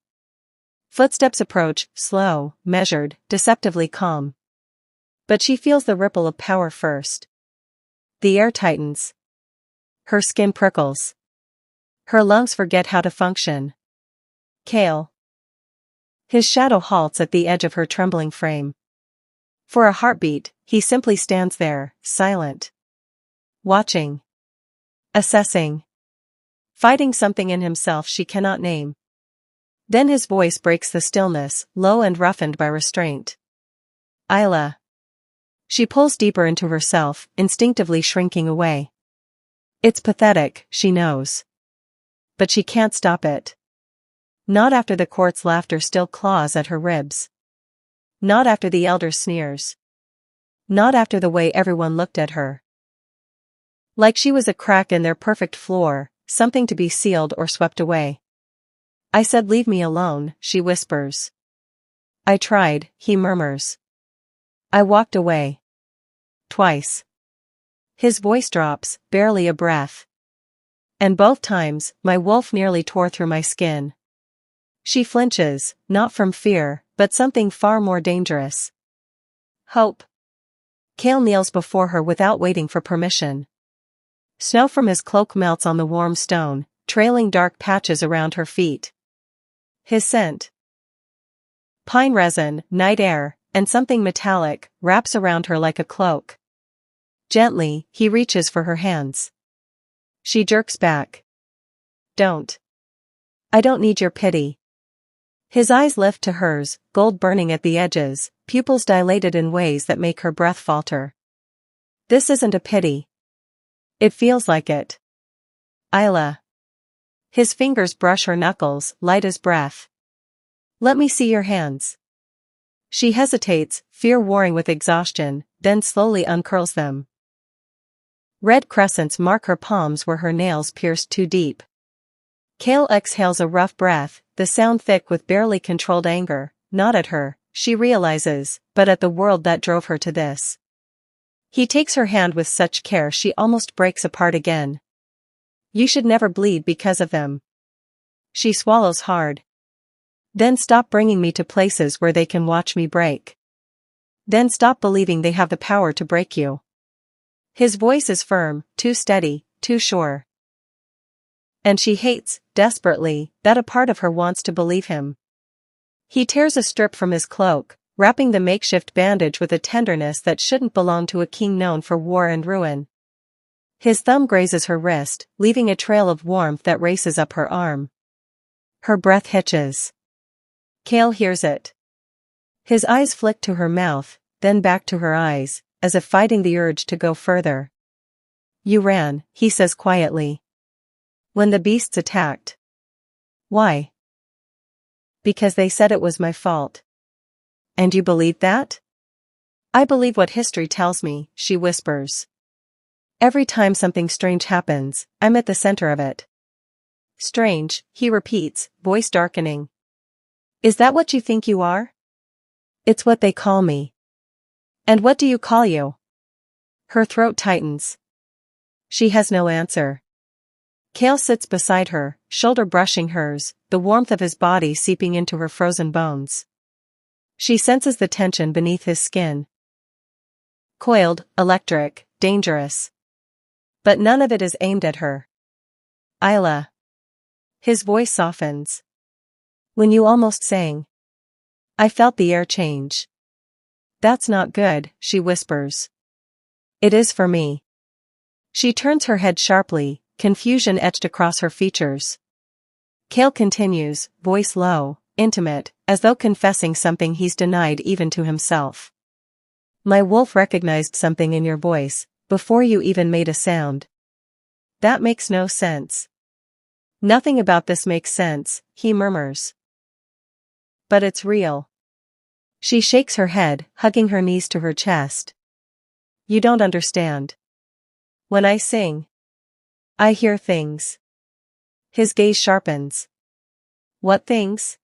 Footsteps approach, slow, measured, deceptively calm. But she feels the ripple of power first. The air tightens. Her skin prickles. Her lungs forget how to function. Kael. His shadow halts at the edge of her trembling frame. For a heartbeat, he simply stands there, silent. Watching. Assessing. Fighting something in himself she cannot name. Then his voice breaks the stillness, low and roughened by restraint. Ayla. She pulls deeper into herself, instinctively shrinking away. It's pathetic, she knows. But she can't stop it. Not after the court's laughter still claws at her ribs. Not after the elder's sneers. Not after the way everyone looked at her. Like she was a crack in their perfect floor, something to be sealed or swept away. I said leave me alone, she whispers. I tried, he murmurs. I walked away. Twice. His voice drops, barely a breath. And both times, my wolf nearly tore through my skin. She flinches, not from fear, but something far more dangerous. Hope. Kael kneels before her without waiting for permission. Snow from his cloak melts on the warm stone, trailing dark patches around her feet. His scent. Pine resin, night air, and something metallic, wraps around her like a cloak. Gently, he reaches for her hands. She jerks back. Don't. I don't need your pity. His eyes lift to hers, gold burning at the edges, pupils dilated in ways that make her breath falter. This isn't a pity. It feels like it. Ayla. His fingers brush her knuckles, light as breath. Let me see your hands. She hesitates, fear warring with exhaustion, then slowly uncurls them. Red crescents mark her palms where her nails pierced too deep. Kael exhales a rough breath, the sound thick with barely controlled anger, not at her, she realizes, but at the world that drove her to this. He takes her hand with such care she almost breaks apart again. You should never bleed because of them. She swallows hard. Then stop bringing me to places where they can watch me break. Then stop believing they have the power to break you. His voice is firm, too steady, too sure. And she hates, desperately, that a part of her wants to believe him. He tears a strip from his cloak, wrapping the makeshift bandage with a tenderness that shouldn't belong to a king known for war and ruin. His thumb grazes her wrist, leaving a trail of warmth that races up her arm. Her breath hitches. Kael hears it. His eyes flick to her mouth, then back to her eyes, as if fighting the urge to go further. You ran, he says quietly. When the beasts attacked. Why? Because they said it was my fault. And you believed that? I believe what history tells me, she whispers. Every time something strange happens, I'm at the center of it. Strange, he repeats, voice darkening. Is that what you think you are? It's what they call me. And what do you call you? Her throat tightens. She has no answer. Kael sits beside her, shoulder brushing hers, the warmth of his body seeping into her frozen bones. She senses the tension beneath his skin. Coiled, electric, dangerous. But none of it is aimed at her. Ayla. His voice softens. When you almost sang. I felt the air change. That's not good, she whispers. It is for me. She turns her head sharply, confusion etched across her features. Kael continues, voice low, intimate, as though confessing something he's denied even to himself. My wolf recognized something in your voice, before you even made a sound. That makes no sense. Nothing about this makes sense, he murmurs. But it's real. She shakes her head, hugging her knees to her chest. You don't understand. When I sing, I hear things. His gaze sharpens. What things?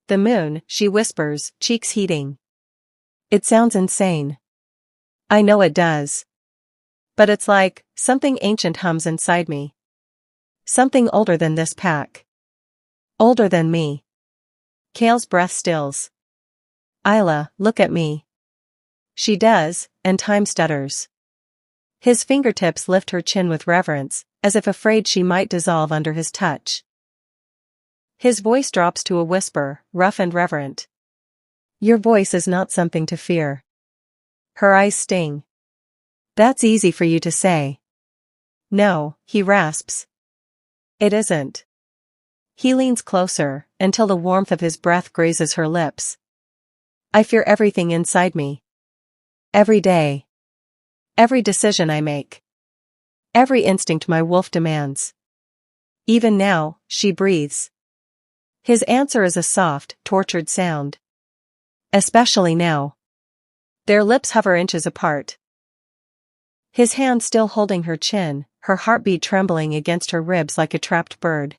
The moon, she whispers, cheeks heating. It sounds insane. I know it does. But it's like, something ancient hums inside me. Something older than this pack. Older than me. Kael's breath stills. Ayla, look at me. She does, and time stutters. His fingertips lift her chin with reverence, as if afraid she might dissolve under his touch. His voice drops to a whisper, rough and reverent. Your voice is not something to fear. Her eyes sting. That's easy for you to say. No, he rasps. It isn't. He leans closer, until the warmth of his breath grazes her lips. I fear everything inside me. Every day. Every decision I make. Every instinct my wolf demands. Even now, she breathes. His answer is a soft, tortured sound. Especially now. Their lips hover inches apart. His hand still holding her chin, her heartbeat trembling against her ribs like a trapped bird.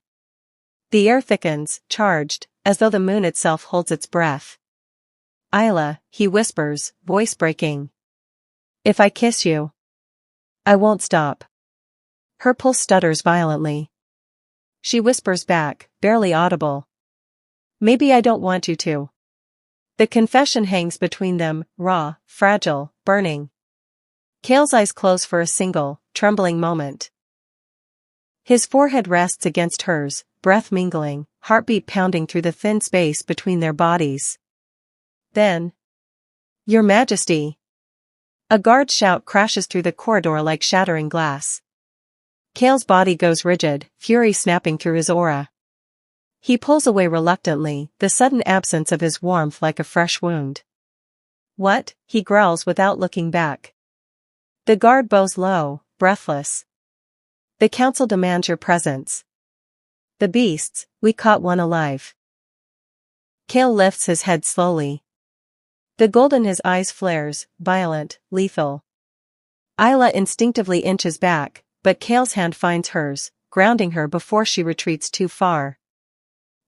The air thickens, charged, as though the moon itself holds its breath. Ayla, he whispers, voice breaking. If I kiss you, I won't stop. Her pulse stutters violently. She whispers back, barely audible. Maybe I don't want you to. The confession hangs between them, raw, fragile, burning. Kael's eyes close for a single, trembling moment. His forehead rests against hers, breath mingling, heartbeat pounding through the thin space between their bodies. Then, Your Majesty! A guard's shout crashes through the corridor like shattering glass. Kael's body goes rigid, fury snapping through his aura. He pulls away reluctantly, the sudden absence of his warmth like a fresh wound. What? He growls without looking back. The guard bows low, breathless. The council demands your presence. The beasts, we caught one alive. Kael lifts his head slowly. The gold in his eyes flares, violent, lethal. Ayla instinctively inches back, but Kael's hand finds hers, grounding her before she retreats too far.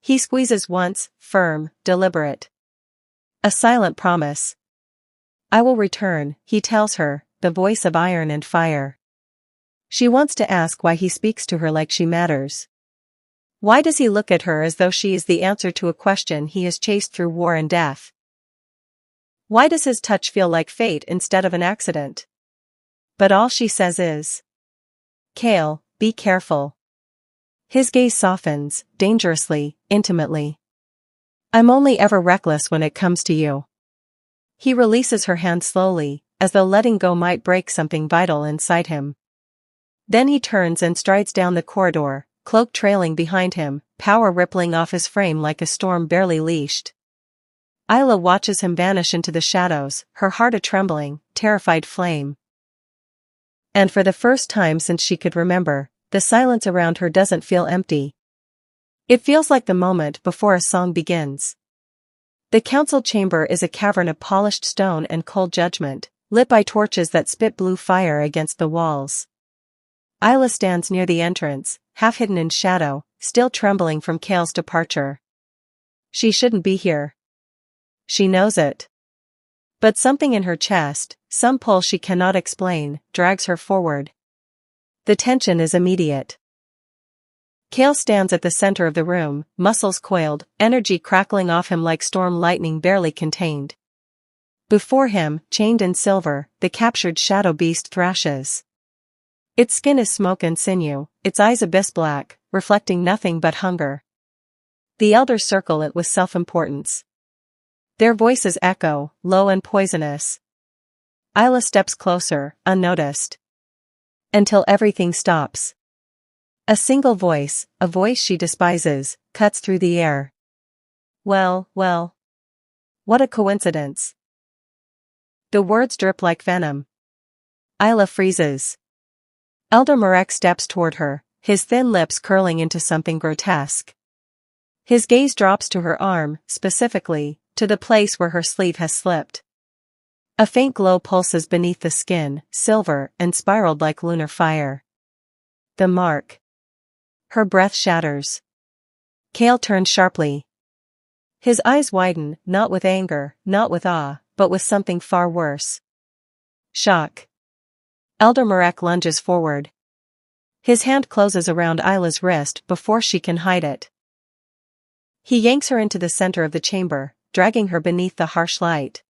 He squeezes once, firm, deliberate. A silent promise. I will return, he tells her, the voice of iron and fire. She wants to ask why he speaks to her like she matters. Why does he look at her as though she is the answer to a question he has chased through war and death? Why does his touch feel like fate instead of an accident? But all she says is, Kael, be careful. His gaze softens, dangerously, intimately. I'm only ever reckless when it comes to you. He releases her hand slowly, as though letting go might break something vital inside him. Then he turns and strides down the corridor, cloak trailing behind him, power rippling off his frame like a storm barely leashed. Ayla watches him vanish into the shadows, her heart a trembling, terrified flame. And for the first time since she could remember, the silence around her doesn't feel empty. It feels like the moment before a song begins. The council chamber is a cavern of polished stone and cold judgment, lit by torches that spit blue fire against the walls. Ayla stands near the entrance, half hidden in shadow, still trembling from Kael's departure. She shouldn't be here. She knows it. But something in her chest, some pull she cannot explain, drags her forward. The tension is immediate. Kael stands at the center of the room, muscles coiled, energy crackling off him like storm lightning barely contained. Before him, chained in silver, the captured shadow beast thrashes. Its skin is smoke and sinew, its eyes abyss black, reflecting nothing but hunger. The elders circle it with self-importance. Their voices echo, low and poisonous. Ayla steps closer, unnoticed. Until everything stops. A single voice, a voice she despises, cuts through the air. Well. What a coincidence. The words drip like venom. Ayla freezes. Elder Marek steps toward her, his thin lips curling into something grotesque. His gaze drops to her arm, specifically, to the place where her sleeve has slipped. A faint glow pulses beneath the skin, silver and spiraled like lunar fire. The mark. Her breath shatters. Kael turns sharply. His eyes widen, not with anger, not with awe, but with something far worse. Shock. Elder Marek lunges forward. His hand closes around Ayla's wrist before she can hide it. He yanks her into the center of the chamber, dragging her beneath the harsh light.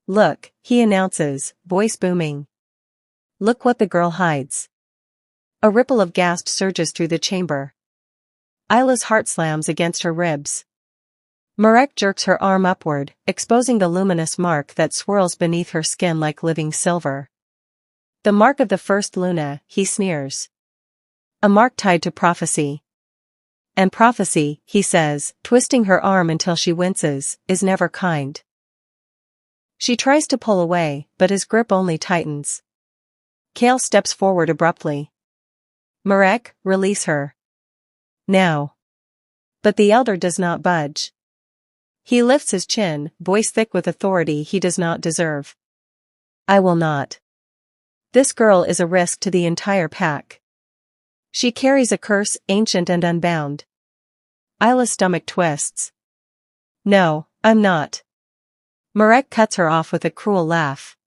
Look, he announces, voice booming. Look what the girl hides. A ripple of gasp surges through the chamber. Ayla's heart slams against her ribs. Marek jerks her arm upward, exposing the luminous mark that swirls beneath her skin like living silver. The mark of the first Luna, he sneers. A mark tied to prophecy. And prophecy, he says, twisting her arm until she winces, is never kind. She tries to pull away, but his grip only tightens. Kael steps forward abruptly. Marek, release her. Now. But the elder does not budge. He lifts his chin, voice thick with authority he does not deserve. I will not. This girl is a risk to the entire pack. She carries a curse, ancient and unbound. Ayla's stomach twists. No, I'm not. Marek cuts her off with a cruel laugh.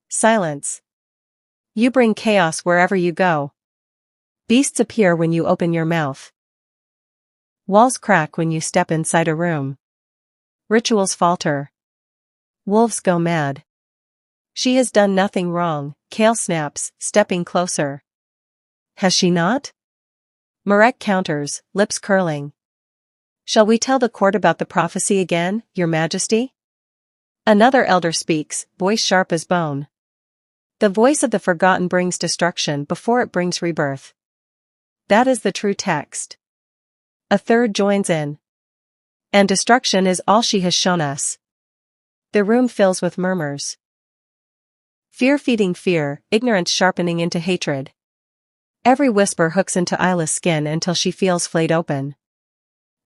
Silence. You bring chaos wherever you go. Beasts appear when you open your mouth. Walls crack when you step inside a room. Rituals falter. Wolves go mad. She has done nothing wrong, Kael snaps, stepping closer. Has she not? Marek counters, lips curling. Shall we tell the court about the prophecy again, Your Majesty? Another elder speaks, voice sharp as bone. The voice of the forgotten brings destruction before it brings rebirth. That is the true text. A third joins in. And destruction is all she has shown us. The room fills with murmurs. Fear feeding fear, ignorance sharpening into hatred. Every whisper hooks into Ayla's skin until she feels flayed open.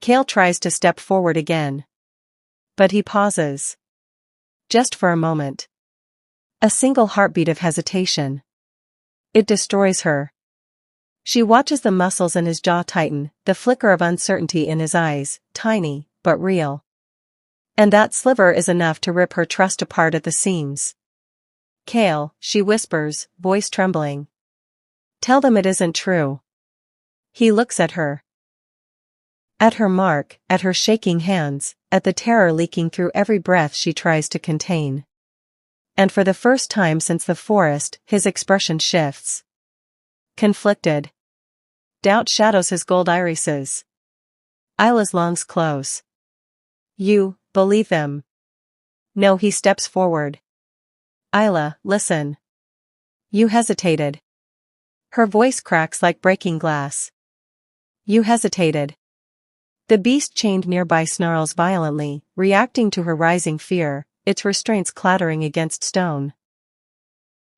Kael tries to step forward again. But he pauses. Just for a moment. A single heartbeat of hesitation. It destroys her. She watches the muscles in his jaw tighten, the flicker of uncertainty in his eyes, tiny, but real. And that sliver is enough to rip her trust apart at the seams. Kael, she whispers, voice trembling. Tell them it isn't true. He looks at her. At her mark, at her shaking hands, at the terror leaking through every breath she tries to contain. And for the first time since the forest, his expression shifts. Conflicted. Doubt shadows his gold irises. Ayla's lungs close. You believe them? No, he steps forward. Ayla, listen. You hesitated. Her voice cracks like breaking glass. You hesitated. The beast chained nearby snarls violently, reacting to her rising fear, its restraints clattering against stone.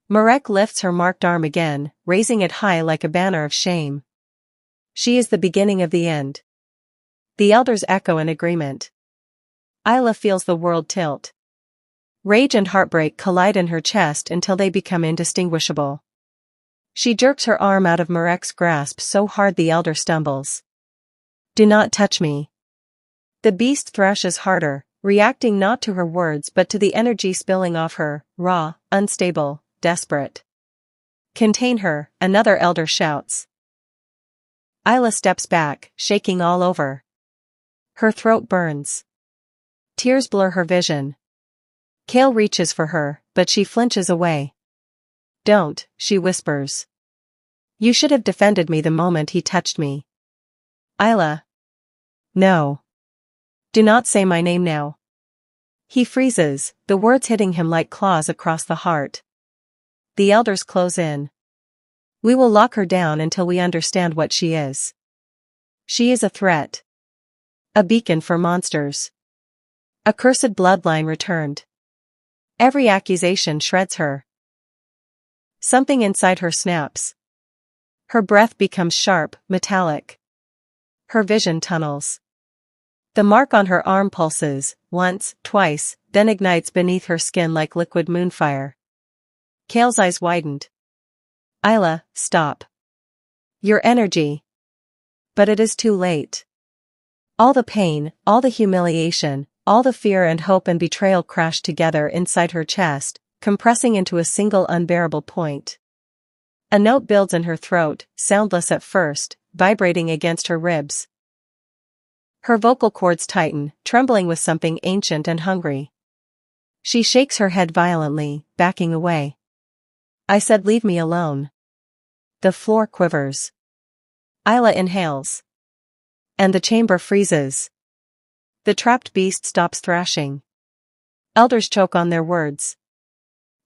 Marek lifts her marked arm again, raising it high like a banner of shame. She is the beginning of the end. The elders echo in agreement. Ayla feels the world tilt. Rage and heartbreak collide in her chest until they become indistinguishable. She jerks her arm out of Marek's grasp so hard the elder stumbles. Do not touch me. The beast thrashes harder, reacting not to her words but to the energy spilling off her, raw, unstable, desperate. Contain her, another elder shouts. Ayla steps back, shaking all over. Her throat burns. Tears blur her vision. Kael reaches for her, but she flinches away. Don't, she whispers. You should have defended me the moment he touched me. Ayla. No. Do not say my name now. He freezes, the words hitting him like claws across the heart. The elders close in. We will lock her down until we understand what she is. She is a threat. A beacon for monsters. A cursed bloodline returned. Every accusation shreds her. Something inside her snaps. Her breath becomes sharp, metallic. Her vision tunnels. The mark on her arm pulses, once, twice, then ignites beneath her skin like liquid moonfire. Kael's eyes widened. Ayla, stop. Your energy. But it is too late. All the pain, all the humiliation, all the fear and hope and betrayal crashed together inside her chest, compressing into a single unbearable point. A note builds in her throat, soundless at first, vibrating against her ribs. Her vocal cords tighten, trembling with something ancient and hungry. She shakes her head violently, backing away. I said leave me alone. The floor quivers. Ayla inhales. And the chamber freezes. The trapped beast stops thrashing. Elders choke on their words.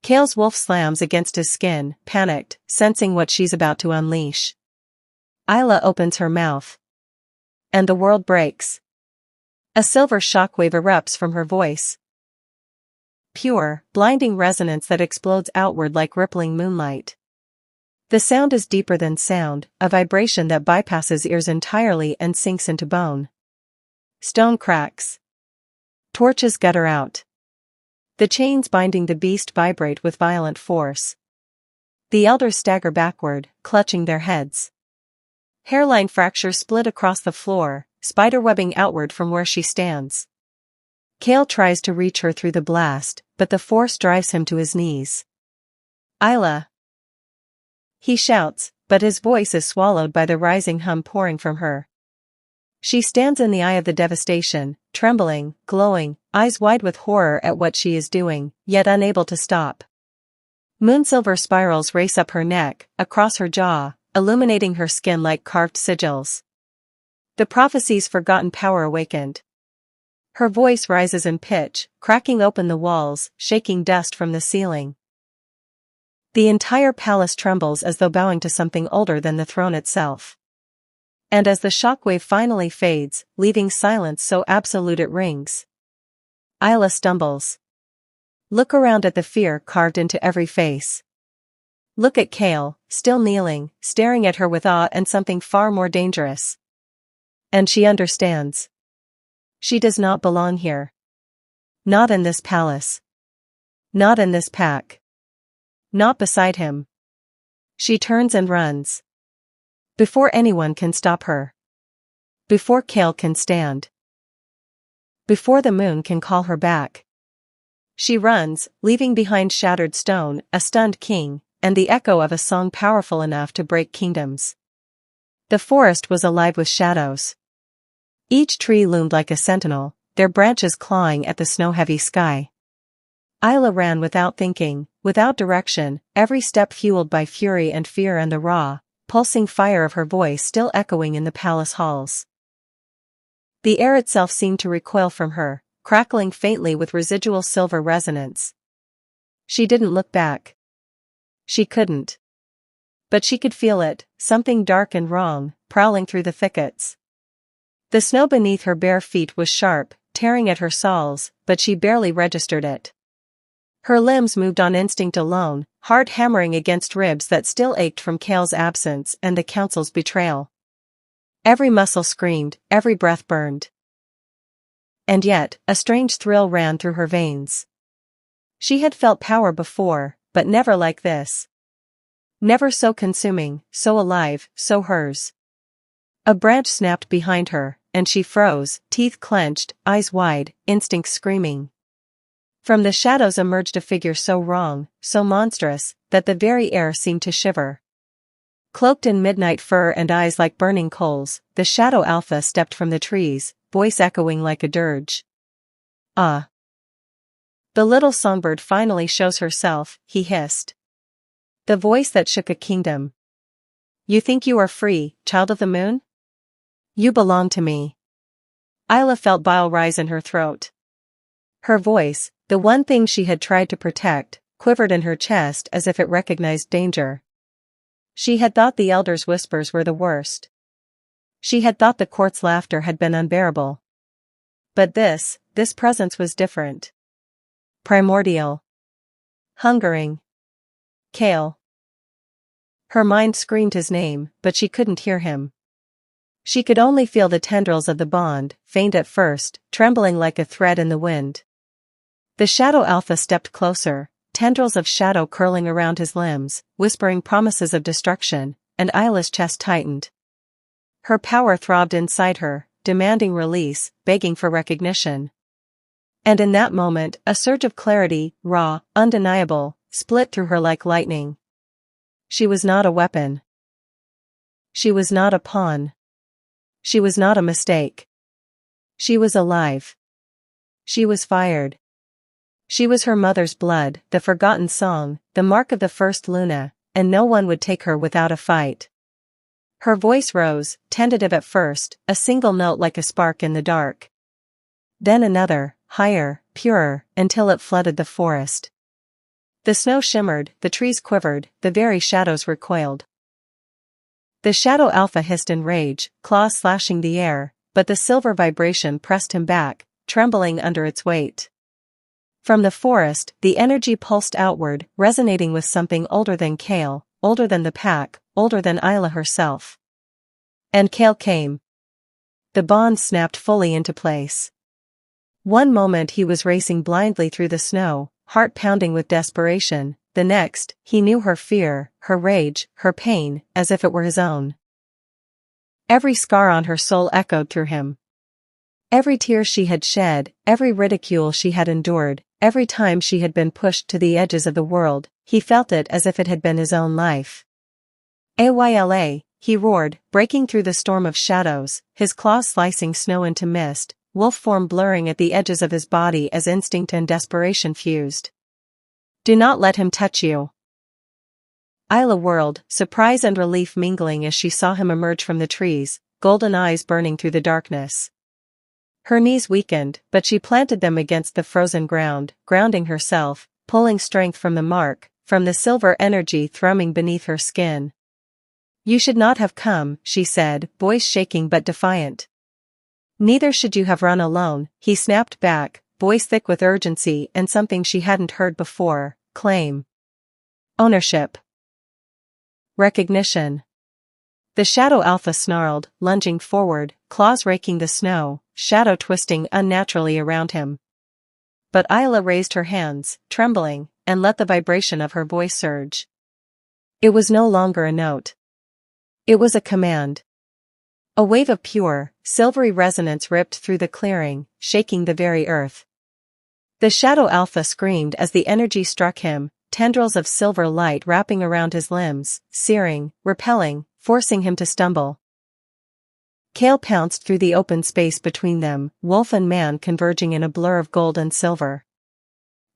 Kael's wolf slams against his skin, panicked, sensing what she's about to unleash. Ayla opens her mouth. And the world breaks. A silver shockwave erupts from her voice. Pure, blinding resonance that explodes outward like rippling moonlight. The sound is deeper than sound, a vibration that bypasses ears entirely and sinks into bone. Stone cracks. Torches gutter out. The chains binding the beast vibrate with violent force. The elders stagger backward, clutching their heads. Hairline fractures split across the floor, spiderwebbing outward from where she stands. Kael tries to reach her through the blast, but the force drives him to his knees. Ayla! He shouts, but his voice is swallowed by the rising hum pouring from her. She stands in the eye of the devastation, trembling, glowing, eyes wide with horror at what she is doing, yet unable to stop. Moonsilver spirals race up her neck, across her jaw, illuminating her skin like carved sigils. The prophecy's forgotten power awakened. Her voice rises in pitch, cracking open the walls, shaking dust from the ceiling. The entire palace trembles as though bowing to something older than the throne itself. And as the shockwave finally fades, leaving silence so absolute it rings, Ayla stumbles. Look around at the fear carved into every face. Look at Kael, still kneeling, staring at her with awe and something far more dangerous. And she understands. She does not belong here. Not in this palace. Not in this pack. Not beside him. She turns and runs. Before anyone can stop her. Before Kael can stand. Before the moon can call her back. She runs, leaving behind shattered stone, a stunned king, and the echo of a song powerful enough to break kingdoms. The forest was alive with shadows. Each tree loomed like a sentinel, their branches clawing at the snow-heavy sky. Ayla ran without thinking, without direction, every step fueled by fury and fear and the raw, pulsing fire of her voice still echoing in the palace halls. The air itself seemed to recoil from her, crackling faintly with residual silver resonance. She didn't look back. She couldn't. But she could feel it, something dark and wrong, prowling through the thickets. The snow beneath her bare feet was sharp, tearing at her soles, but she barely registered it. Her limbs moved on instinct alone, heart hammering against ribs that still ached from Kael's absence and the council's betrayal. Every muscle screamed, every breath burned. And yet, a strange thrill ran through her veins. She had felt power before, but never like this. Never so consuming, so alive, so hers. A branch snapped behind her, and she froze, teeth clenched, eyes wide, instinct screaming. From the shadows emerged a figure so wrong, so monstrous, that the very air seemed to shiver. Cloaked in midnight fur and eyes like burning coals, the Shadow Alpha stepped from the trees, voice echoing like a dirge. Ah! The little songbird finally shows herself, he hissed. The voice that shook a kingdom. You think you are free, child of the moon? You belong to me. Ayla felt bile rise in her throat. Her voice, the one thing she had tried to protect, quivered in her chest as if it recognized danger. She had thought the elders' whispers were the worst. She had thought the court's laughter had been unbearable. But this presence was different. Primordial. Hungering. Kael. Her mind screamed his name, but she couldn't hear him. She could only feel the tendrils of the bond, faint at first, trembling like a thread in the wind. The Shadow Alpha stepped closer, tendrils of shadow curling around his limbs, whispering promises of destruction, and Ayla's chest tightened. Her power throbbed inside her, demanding release, begging for recognition. And in that moment, a surge of clarity, raw, undeniable, split through her like lightning. She was not a weapon. She was not a pawn. She was not a mistake. She was alive. She was fired. She was her mother's blood, the forgotten song, the mark of the first Luna, and no one would take her without a fight. Her voice rose, tentative at first, a single note like a spark in the dark. Then another, higher, purer, until it flooded the forest. The snow shimmered, the trees quivered, the very shadows recoiled. The shadow alpha hissed in rage, claws slashing the air, but the silver vibration pressed him back, trembling under its weight. From the forest, the energy pulsed outward, resonating with something older than Kael, older than the pack, older than Ayla herself. And Kael came. The bond snapped fully into place. One moment he was racing blindly through the snow, heart pounding with desperation, the next, he knew her fear, her rage, her pain, as if it were his own. Every scar on her soul echoed through him. Every tear she had shed, every ridicule she had endured, every time she had been pushed to the edges of the world, he felt it as if it had been his own life. Ayla, he roared, breaking through the storm of shadows, his claws slicing snow into mist, wolf form blurring at the edges of his body as instinct and desperation fused. Do not let him touch you. Ayla whirled, surprise and relief mingling as she saw him emerge from the trees, golden eyes burning through the darkness. Her knees weakened, but she planted them against the frozen ground, grounding herself, pulling strength from the mark, from the silver energy thrumming beneath her skin. You should not have come, she said, voice shaking but defiant. Neither should you have run alone, he snapped back, voice thick with urgency and something she hadn't heard before, claim. Ownership. Recognition. The shadow alpha snarled, lunging forward, claws raking the snow, shadow twisting unnaturally around him. But Ayla raised her hands, trembling, and let the vibration of her voice surge. It was no longer a note. It was a command. A wave of pure, silvery resonance ripped through the clearing, shaking the very earth. The shadow alpha screamed as the energy struck him, tendrils of silver light wrapping around his limbs, searing, repelling, forcing him to stumble. Kael pounced through the open space between them, wolf and man converging in a blur of gold and silver.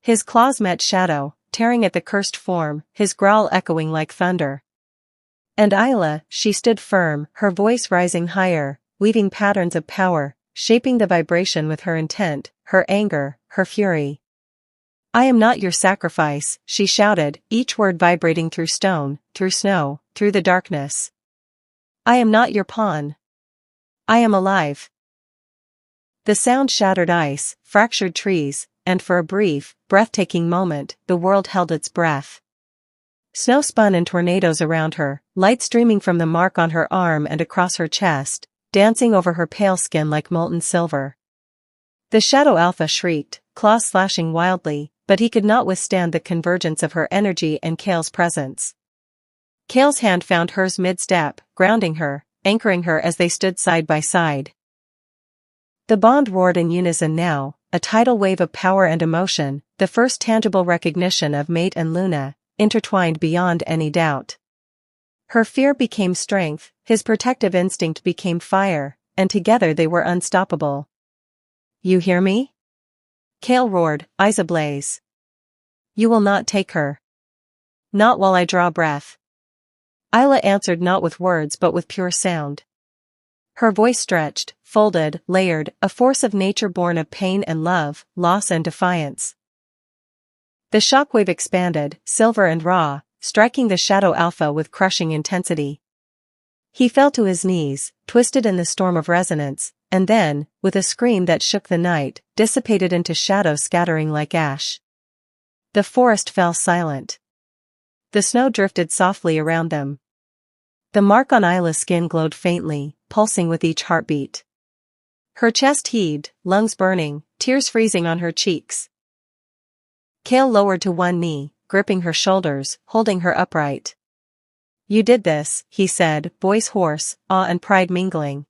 His claws met shadow, tearing at the cursed form, his growl echoing like thunder. And Ayla, she stood firm, her voice rising higher, weaving patterns of power, shaping the vibration with her intent, her anger, her fury. I am not your sacrifice, she shouted, each word vibrating through stone, through snow, through the darkness. I am not your pawn. I am alive. The sound shattered ice, fractured trees, and for a brief, breathtaking moment, the world held its breath. Snow spun in tornadoes around her, light streaming from the mark on her arm and across her chest, dancing over her pale skin like molten silver. The shadow alpha shrieked, claws slashing wildly, but he could not withstand the convergence of her energy and Kael's presence. Kael's hand found hers mid-step, grounding her, anchoring her as they stood side by side. The bond roared in unison now, a tidal wave of power and emotion, the first tangible recognition of mate and Luna, intertwined beyond any doubt. Her fear became strength, his protective instinct became fire, and together they were unstoppable. You hear me? Kael roared, eyes ablaze. You will not take her. Not while I draw breath. Ayla answered not with words but with pure sound. Her voice stretched, folded, layered, a force of nature born of pain and love, loss and defiance. The shockwave expanded, silver and raw, striking the shadow alpha with crushing intensity. He fell to his knees, twisted in the storm of resonance, and then, with a scream that shook the night, dissipated into shadow scattering like ash. The forest fell silent. The snow drifted softly around them. The mark on Ayla's skin glowed faintly, pulsing with each heartbeat. Her chest heaved, lungs burning, tears freezing on her cheeks. Kael lowered to one knee, gripping her shoulders, holding her upright. You did this, he said, voice hoarse, awe and pride mingling.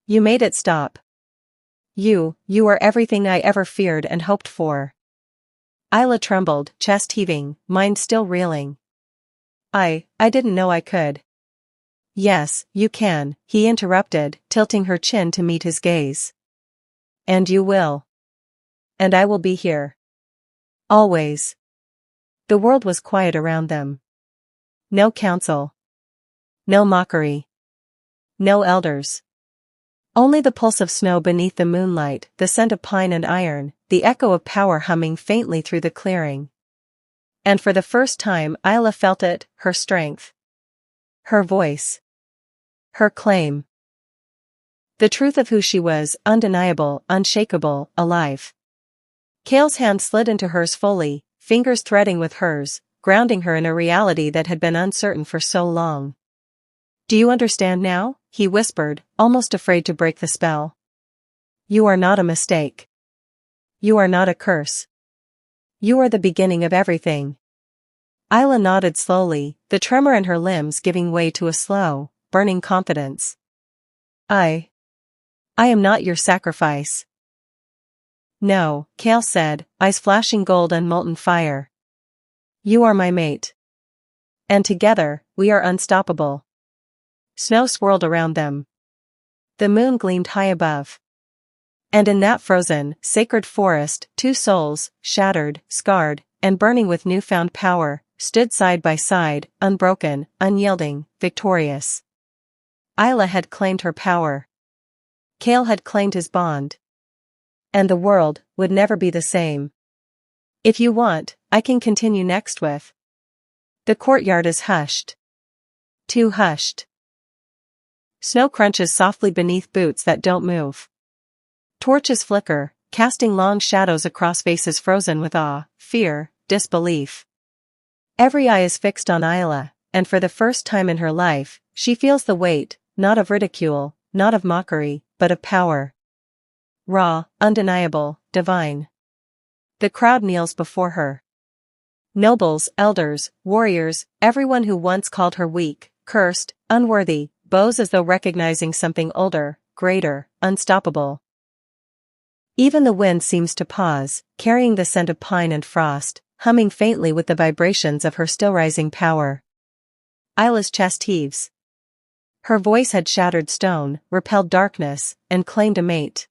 You made it stop. You are everything I ever feared and hoped for. Ayla trembled, chest heaving, mind still reeling. I didn't know I could. Yes, you can, he interrupted, tilting her chin to meet his gaze. And you will. And I will be here. Always. The world was quiet around them. No counsel. No mockery. no elders. Only the pulse of snow beneath the moonlight, the scent of pine and iron, the echo of power humming faintly through the clearing. And for the first time Ayla felt it, her strength. Her voice. Her claim. The truth of who she was, undeniable, unshakable, alive. Kael's hand slid into hers fully, fingers threading with hers, grounding her in a reality that had been uncertain for so long. "Do you understand now?" he whispered, almost afraid to break the spell. "You are not a mistake. You are not a curse. You are the beginning of everything." Ayla nodded slowly, the tremor in her limbs giving way to a slow, burning confidence. I am not your sacrifice." "No," Kael said, eyes flashing gold and molten fire. "You are my mate. And together, we are unstoppable." Snow swirled around them. The moon gleamed high above. And in that frozen, sacred forest, two souls, shattered, scarred, and burning with newfound power, stood side by side, unbroken, unyielding, victorious. Ayla had claimed her power. Kael had claimed his bond. And the world would never be the same. "If you want, I can continue next with." The courtyard is hushed. Too hushed. Snow crunches softly beneath boots that don't move. Torches flicker, casting long shadows across faces frozen with awe, fear, disbelief. Every eye is fixed on Ayla, and for the first time in her life, she feels the weight, not of ridicule, not of mockery, but of power. Raw, undeniable, divine. The crowd kneels before her. Nobles, elders, warriors, everyone who once called her weak, cursed, unworthy, bows as though recognizing something older, greater, unstoppable. Even the wind seems to pause, carrying the scent of pine and frost, humming faintly with the vibrations of her still-rising power. Ayla's chest heaves. Her voice had shattered stone, repelled darkness, and claimed a mate.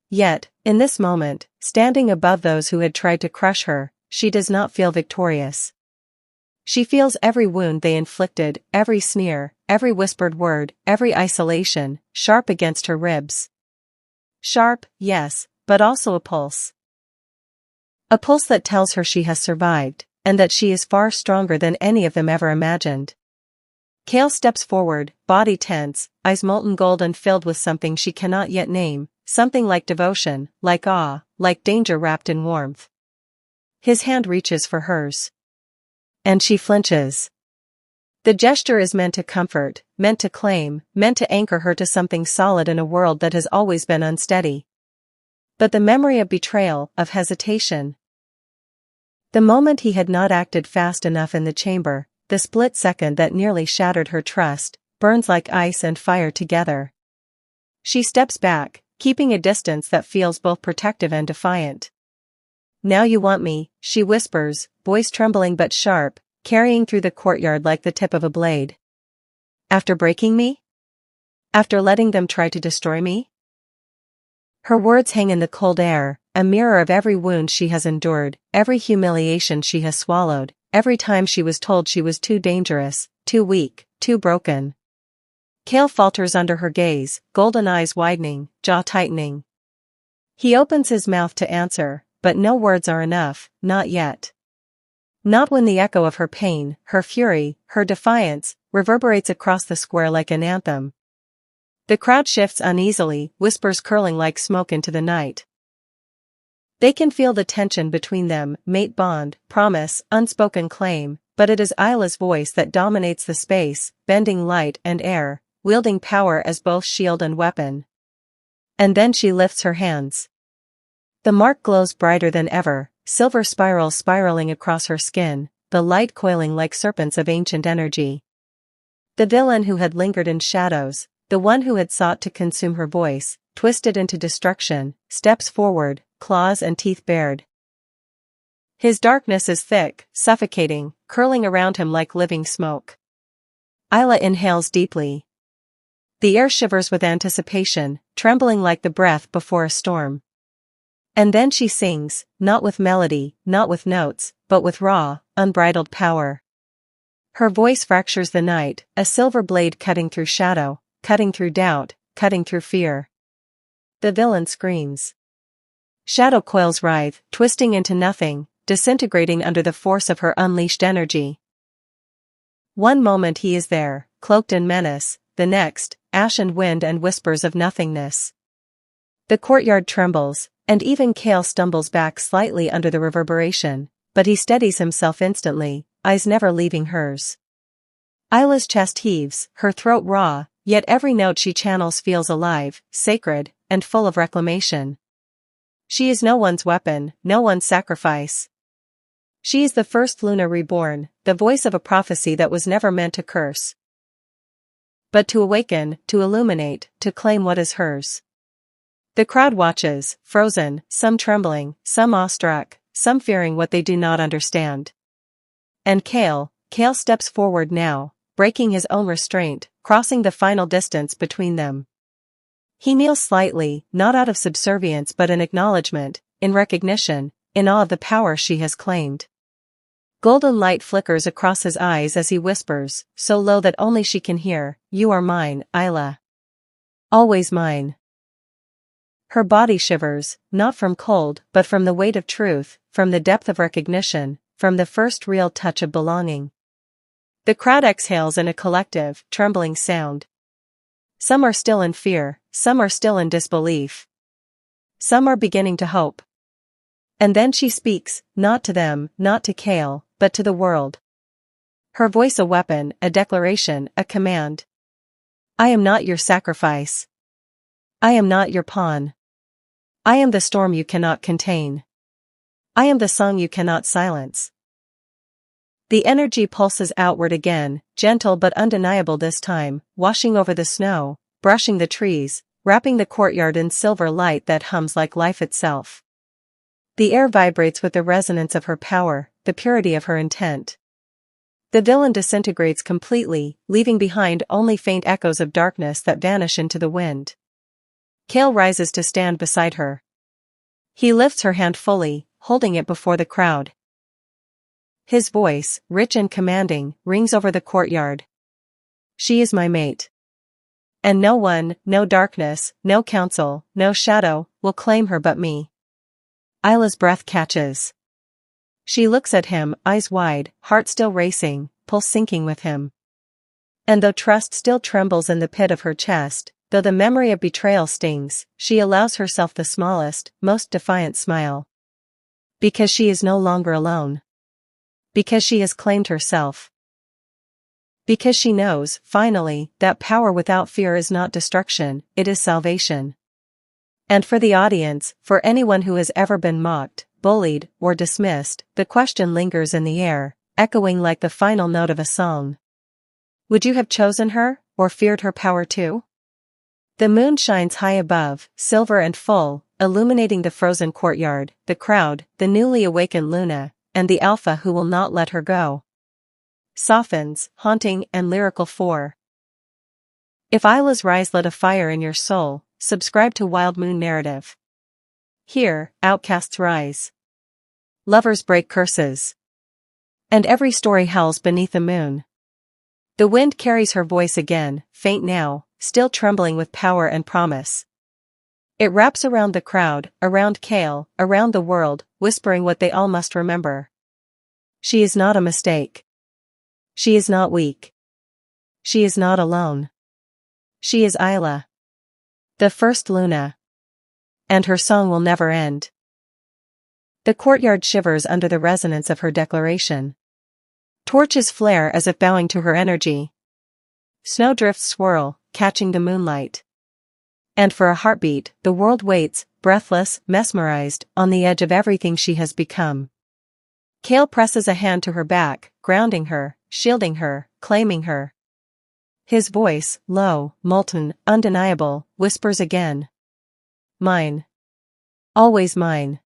Yet, in this moment, standing above those who had tried to crush her, she does not feel victorious. She feels every wound they inflicted, every sneer, every whispered word, every isolation, sharp against her ribs. Sharp, yes, but also a pulse. A pulse that tells her she has survived, and that she is far stronger than any of them ever imagined. Kael steps forward, body tense, eyes molten gold and filled with something she cannot yet name, something like devotion, like awe, like danger wrapped in warmth. His hand reaches for hers. And she flinches. The gesture is meant to comfort, meant to claim, meant to anchor her to something solid in a world that has always been unsteady. But the memory of betrayal, of hesitation. The moment he had not acted fast enough in the chamber, the split second that nearly shattered her trust, burns like ice and fire together. She steps back, keeping a distance that feels both protective and defiant. "Now you want me," she whispers, voice trembling but sharp, carrying through the courtyard like the tip of a blade. "After breaking me? After letting them try to destroy me?" Her words hang in the cold air, a mirror of every wound she has endured, every humiliation she has swallowed, every time she was told she was too dangerous, too weak, too broken. Kael falters under her gaze, golden eyes widening, jaw tightening. He opens his mouth to answer, but no words are enough, not yet. Not when the echo of her pain, her fury, her defiance, reverberates across the square like an anthem. The crowd shifts uneasily, whispers curling like smoke into the night. They can feel the tension between them, mate bond, promise, unspoken claim, but it is Ayla's voice that dominates the space, bending light and air, wielding power as both shield and weapon. And then she lifts her hands. The mark glows brighter than ever, silver spirals spiraling across her skin, the light coiling like serpents of ancient energy. The villain who had lingered in shadows, the one who had sought to consume her voice, twisted into destruction, steps forward, claws and teeth bared. His darkness is thick, suffocating, curling around him like living smoke. Ayla inhales deeply. The air shivers with anticipation, trembling like the breath before a storm. And then she sings, not with melody, not with notes, but with raw, unbridled power. Her voice fractures the night, a silver blade cutting through shadow, cutting through doubt, cutting through fear. The villain screams. Shadow coils writhe, twisting into nothing, disintegrating under the force of her unleashed energy. One moment he is there, cloaked in menace, the next, ash and wind and whispers of nothingness. The courtyard trembles, and even Kael stumbles back slightly under the reverberation, but he steadies himself instantly, eyes never leaving hers. Ayla's chest heaves, her throat raw, yet every note she channels feels alive, sacred, and full of reclamation. She is no one's weapon, no one's sacrifice. She is the first Luna reborn, the voice of a prophecy that was never meant to curse, but to awaken, to illuminate, to claim what is hers. The crowd watches, frozen, some trembling, some awestruck, some fearing what they do not understand. And Kael steps forward now, breaking his own restraint, crossing the final distance between them. He kneels slightly, not out of subservience but in acknowledgement, in recognition, in awe of the power she has claimed. Golden light flickers across his eyes as he whispers, so low that only she can hear, "You are mine, Ayla. Always mine." Her body shivers, not from cold but from the weight of truth, from the depth of recognition, from the first real touch of belonging. The crowd exhales in a collective, trembling sound. Some are still in fear, some are still in disbelief. Some are beginning to hope. And then she speaks, not to them, not to Kael, but to the world. Her voice a weapon, a declaration, a command. I am not your sacrifice. I am not your pawn. I am the storm you cannot contain. I am the song you cannot silence. The energy pulses outward again, gentle but undeniable this time, washing over the snow, brushing the trees, wrapping the courtyard in silver light that hums like life itself. The air vibrates with the resonance of her power, the purity of her intent. The villain disintegrates completely, leaving behind only faint echoes of darkness that vanish into the wind. Kael rises to stand beside her. He lifts her hand fully, holding it before the crowd. His voice, rich and commanding, rings over the courtyard. She is my mate. And no one, no darkness, no council, no shadow, will claim her but me. Ayla's breath catches. She looks at him, eyes wide, heart still racing, pulse sinking with him. And though trust still trembles in the pit of her chest, though the memory of betrayal stings, she allows herself the smallest, most defiant smile. Because she is no longer alone. Because she has claimed herself. Because she knows, finally, that power without fear is not destruction, it is salvation. And for the audience, for anyone who has ever been mocked, bullied, or dismissed, the question lingers in the air, echoing like the final note of a song. Would you have chosen her, or feared her power too? The moon shines high above, silver and full, illuminating the frozen courtyard, the crowd, the newly awakened Luna, and the Alpha who will not let her go. Softens, haunting and lyrical for. If Ayla's rise lit a fire in your soul, subscribe to Wild Moon Narrative. Here, outcasts rise. Lovers break curses. And every story howls beneath the moon. The wind carries her voice again, faint now, still trembling with power and promise. It wraps around the crowd, around Kael, around the world, whispering what they all must remember. She is not a mistake. She is not weak. She is not alone. She is Ayla. The first Luna. And her song will never end. The courtyard shivers under the resonance of her declaration. Torches flare as if bowing to her energy. Snowdrifts swirl, catching the moonlight. And for a heartbeat, the world waits, breathless, mesmerized, on the edge of everything she has become. Kael presses a hand to her back, grounding her, shielding her, claiming her. His voice, low, molten, undeniable, whispers again. Mine. Always mine.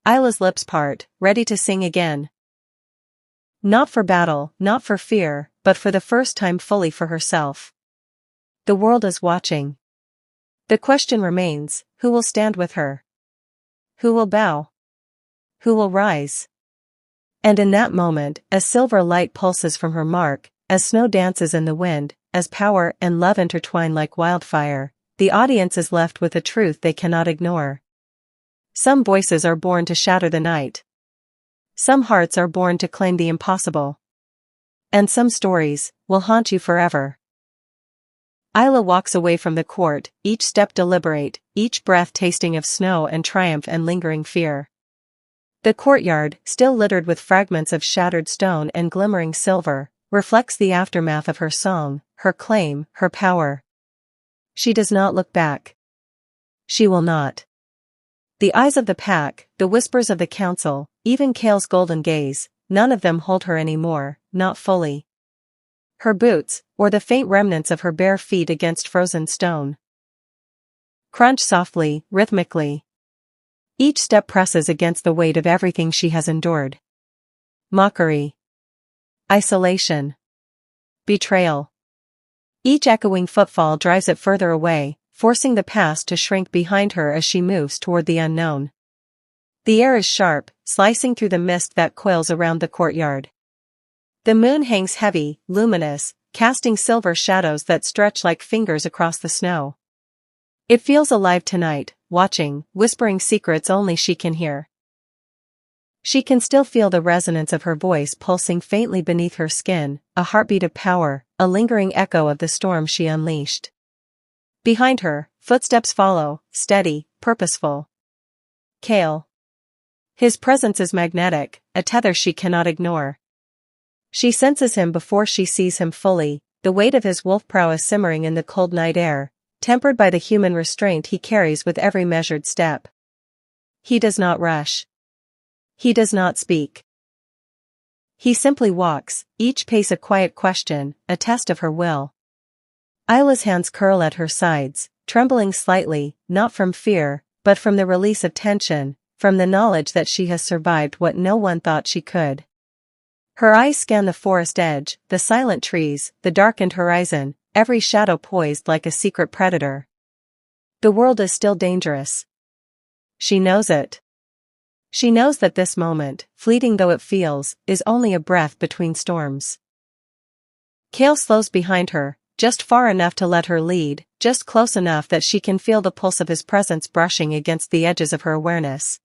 Ayla's lips part, ready to sing again. Not for battle, not for fear, but for the first time fully for herself. The world is watching. The question remains, who will stand with her? Who will bow? Who will rise? And in that moment, a silver light pulses from her mark, as snow dances in the wind, as power and love intertwine like wildfire, the audience is left with a truth they cannot ignore. Some voices are born to shatter the night. Some hearts are born to claim the impossible. And some stories will haunt you forever. Ayla walks away from the court, each step deliberate, each breath tasting of snow and triumph and lingering fear. The courtyard, still littered with fragments of shattered stone and glimmering silver, reflects the aftermath of her song, her claim, her power. She does not look back. She will not. The eyes of the pack, the whispers of the council, even Kael's golden gaze, none of them hold her anymore, not fully. Her boots, or the faint remnants of her bare feet against frozen stone, crunch softly, rhythmically. Each step presses against the weight of everything she has endured. Mockery. Isolation. Betrayal. Each echoing footfall drives it further away, forcing the past to shrink behind her as she moves toward the unknown. The air is sharp, slicing through the mist that coils around the courtyard. The moon hangs heavy, luminous, casting silver shadows that stretch like fingers across the snow. It feels alive tonight, watching, whispering secrets only she can hear. She can still feel the resonance of her voice pulsing faintly beneath her skin, a heartbeat of power, a lingering echo of the storm she unleashed. Behind her, footsteps follow, steady, purposeful. Kael. His presence is magnetic, a tether she cannot ignore. She senses him before she sees him fully, the weight of his wolf prowess simmering in the cold night air, tempered by the human restraint he carries with every measured step. He does not rush. He does not speak. He simply walks, each pace a quiet question, a test of her will. Ayla's hands curl at her sides, trembling slightly, not from fear, but from the release of tension, from the knowledge that she has survived what no one thought she could. Her eyes scan the forest edge, the silent trees, the darkened horizon, every shadow poised like a secret predator. The world is still dangerous. She knows it. She knows that this moment, fleeting though it feels, is only a breath between storms. Kael slows behind her, just far enough to let her lead, just close enough that she can feel the pulse of his presence brushing against the edges of her awareness.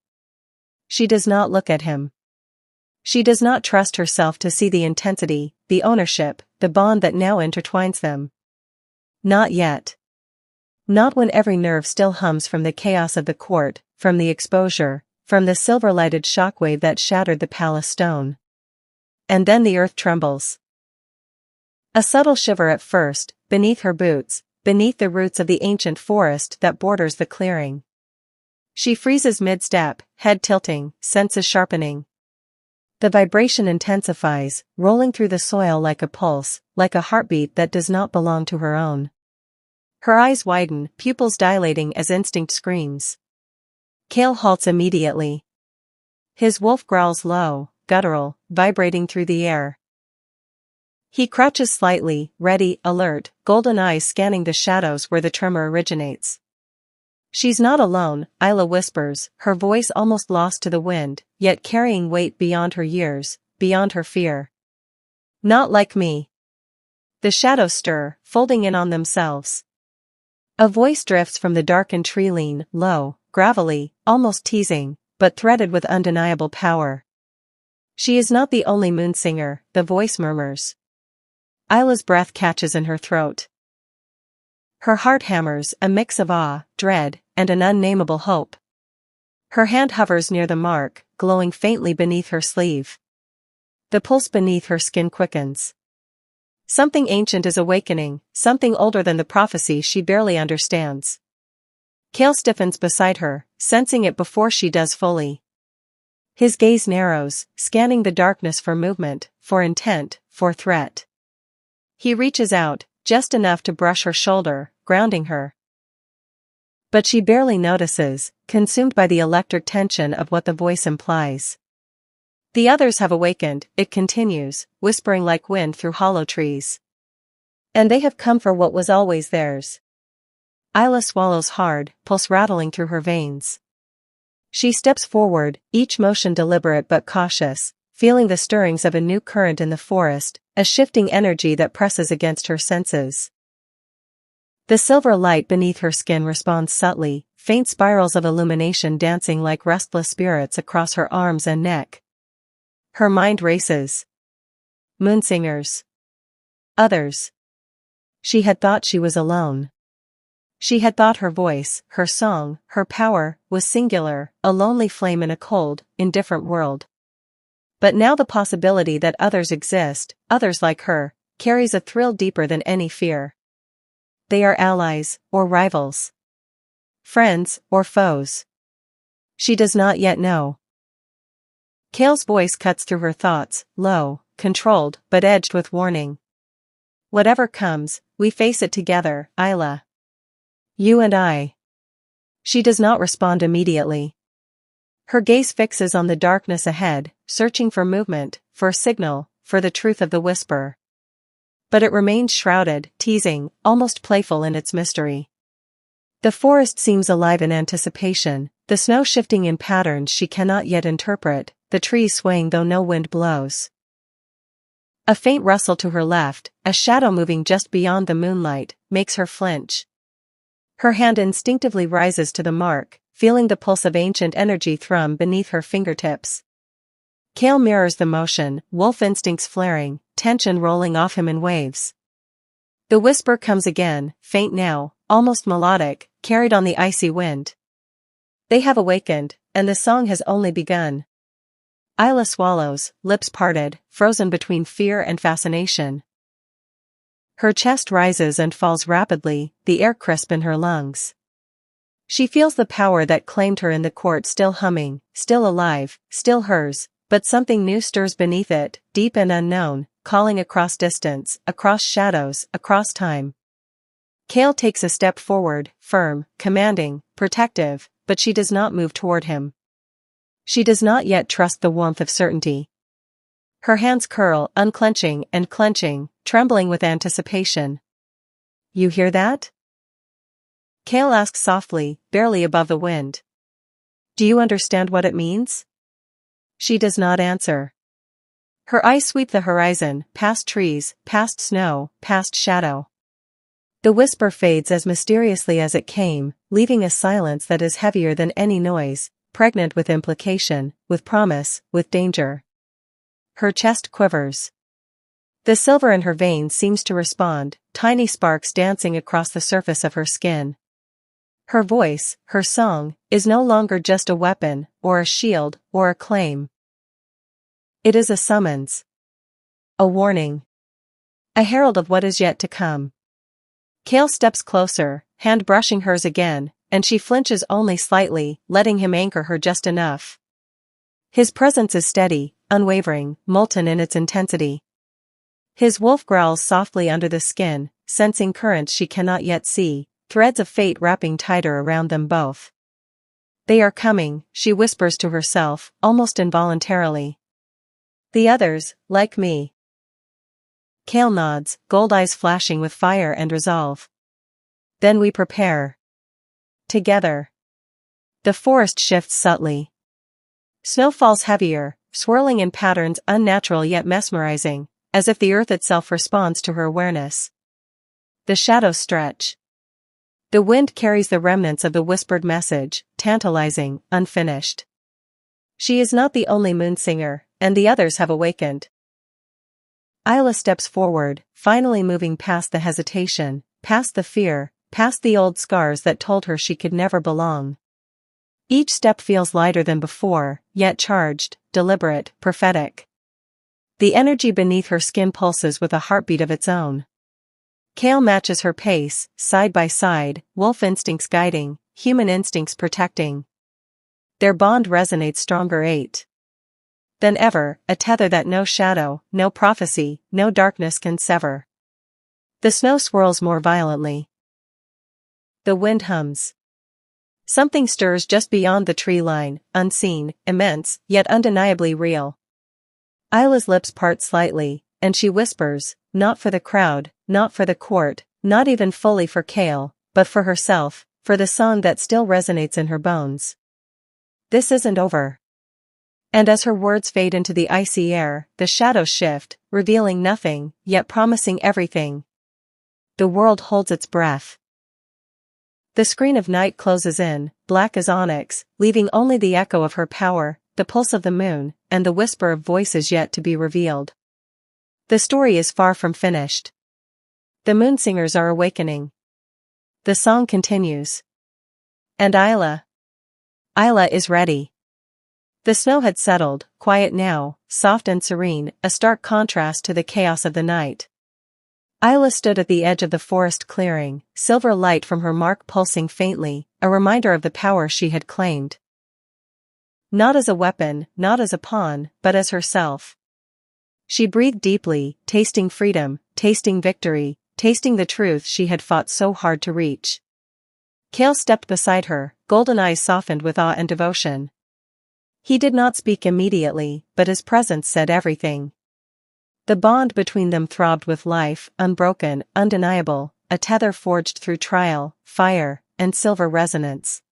She does not look at him. She does not trust herself to see the intensity, the ownership, the bond that now intertwines them. Not yet. Not when every nerve still hums from the chaos of the court, from the exposure, from the silver-lighted shockwave that shattered the palace stone. And then the earth trembles. A subtle shiver at first, beneath her boots, beneath the roots of the ancient forest that borders the clearing. She freezes mid-step, head tilting, senses sharpening. The vibration intensifies, rolling through the soil like a pulse, like a heartbeat that does not belong to her own. Her eyes widen, pupils dilating as instinct screams. Kael halts immediately. His wolf growls low, guttural, vibrating through the air. He crouches slightly, ready, alert, golden eyes scanning the shadows where the tremor originates. She's not alone, Ayla whispers, her voice almost lost to the wind, yet carrying weight beyond her years, beyond her fear. Not like me. The shadows stir, folding in on themselves. A voice drifts from the darkened tree lean, low, gravelly, almost teasing, but threaded with undeniable power. She is not the only moon singer, the voice murmurs. Ayla's breath catches in her throat. Her heart hammers, a mix of awe, dread, and an unnameable hope. Her hand hovers near the mark, glowing faintly beneath her sleeve. The pulse beneath her skin quickens. Something ancient is awakening, something older than the prophecy she barely understands. Kael stiffens beside her, sensing it before she does fully. His gaze narrows, scanning the darkness for movement, for intent, for threat. He reaches out, just enough to brush her shoulder, grounding her. But she barely notices, consumed by the electric tension of what the voice implies. The others have awakened, it continues, whispering like wind through hollow trees. And they have come for what was always theirs. Ayla swallows hard, pulse rattling through her veins. She steps forward, each motion deliberate but cautious, feeling the stirrings of a new current in the forest, a shifting energy that presses against her senses. The silver light beneath her skin responds subtly, faint spirals of illumination dancing like restless spirits across her arms and neck. Her mind races. Moonsingers. Others. She had thought she was alone. She had thought her voice, her song, her power, was singular, a lonely flame in a cold, indifferent world. But now the possibility that others exist, others like her, carries a thrill deeper than any fear. They are allies, or rivals. Friends, or foes. She does not yet know. Kael's voice cuts through her thoughts, low, controlled, but edged with warning. Whatever comes, we face it together, Ayla. You and I. She does not respond immediately. Her gaze fixes on the darkness ahead, searching for movement, for a signal, for the truth of the whisper. But it remains shrouded, teasing, almost playful in its mystery. The forest seems alive in anticipation, the snow shifting in patterns she cannot yet interpret, the trees swaying though no wind blows. A faint rustle to her left, a shadow moving just beyond the moonlight, makes her flinch. Her hand instinctively rises to the mark, feeling the pulse of ancient energy thrum beneath her fingertips. Kael mirrors the motion, wolf instincts flaring, tension rolling off him in waves. The whisper comes again, faint now, almost melodic, carried on the icy wind. They have awakened, and the song has only begun. Ayla swallows, lips parted, frozen between fear and fascination. Her chest rises and falls rapidly, the air crisp in her lungs. She feels the power that claimed her in the court still humming, still alive, still hers, but something new stirs beneath it, deep and unknown, calling across distance, across shadows, across time. Kael takes a step forward, firm, commanding, protective, but she does not move toward him. She does not yet trust the warmth of certainty. Her hands curl, unclenching and clenching, trembling with anticipation. You hear that? Kael asks softly, barely above the wind. Do you understand what it means? She does not answer. Her eyes sweep the horizon, past trees, past snow, past shadow. The whisper fades as mysteriously as it came, leaving a silence that is heavier than any noise, pregnant with implication, with promise, with danger. Her chest quivers. The silver in her veins seems to respond, tiny sparks dancing across the surface of her skin. Her voice, her song, is no longer just a weapon, or a shield, or a claim. It is a summons. A warning. A herald of what is yet to come. Kael steps closer, hand brushing hers again, and she flinches only slightly, letting him anchor her just enough. His presence is steady, unwavering, molten in its intensity. His wolf growls softly under the skin, sensing currents she cannot yet see, threads of fate wrapping tighter around them both. They are coming, she whispers to herself, almost involuntarily. The others, like me. Kael nods, gold eyes flashing with fire and resolve. Then we prepare. Together. The forest shifts subtly. Snow falls heavier, swirling in patterns unnatural yet mesmerizing, as if the earth itself responds to her awareness. The shadows stretch. The wind carries the remnants of the whispered message, tantalizing, unfinished. She is not the only moonsinger, and the others have awakened. Ayla steps forward, finally moving past the hesitation, past the fear, past the old scars that told her she could never belong. Each step feels lighter than before, yet charged, deliberate, prophetic. The energy beneath her skin pulses with a heartbeat of its own. Kael matches her pace, side by side, wolf instincts guiding, human instincts protecting. Their bond resonates stronger than ever, a tether that no shadow, no prophecy, no darkness can sever. The snow swirls more violently. The wind hums. Something stirs just beyond the tree line, unseen, immense, yet undeniably real. Ayla's lips part slightly, and she whispers, not for the crowd, not for the court, not even fully for Kael, but for herself, for the song that still resonates in her bones. This isn't over. And as her words fade into the icy air, the shadows shift, revealing nothing, yet promising everything. The world holds its breath. The screen of night closes in, black as onyx, leaving only the echo of her power, the pulse of the moon, and the whisper of voices yet to be revealed. The story is far from finished. The moonsingers are awakening. The song continues. And Ayla is ready. The snow had settled, quiet now, soft and serene, a stark contrast to the chaos of the night. Ayla stood at the edge of the forest clearing, silver light from her mark pulsing faintly, a reminder of the power she had claimed. Not as a weapon, not as a pawn, but as herself. She breathed deeply, tasting freedom, tasting victory, tasting the truth she had fought so hard to reach. Kael stepped beside her, golden eyes softened with awe and devotion. He did not speak immediately, but his presence said everything. The bond between them throbbed with life, unbroken, undeniable, a tether forged through trial, fire, and silver resonance.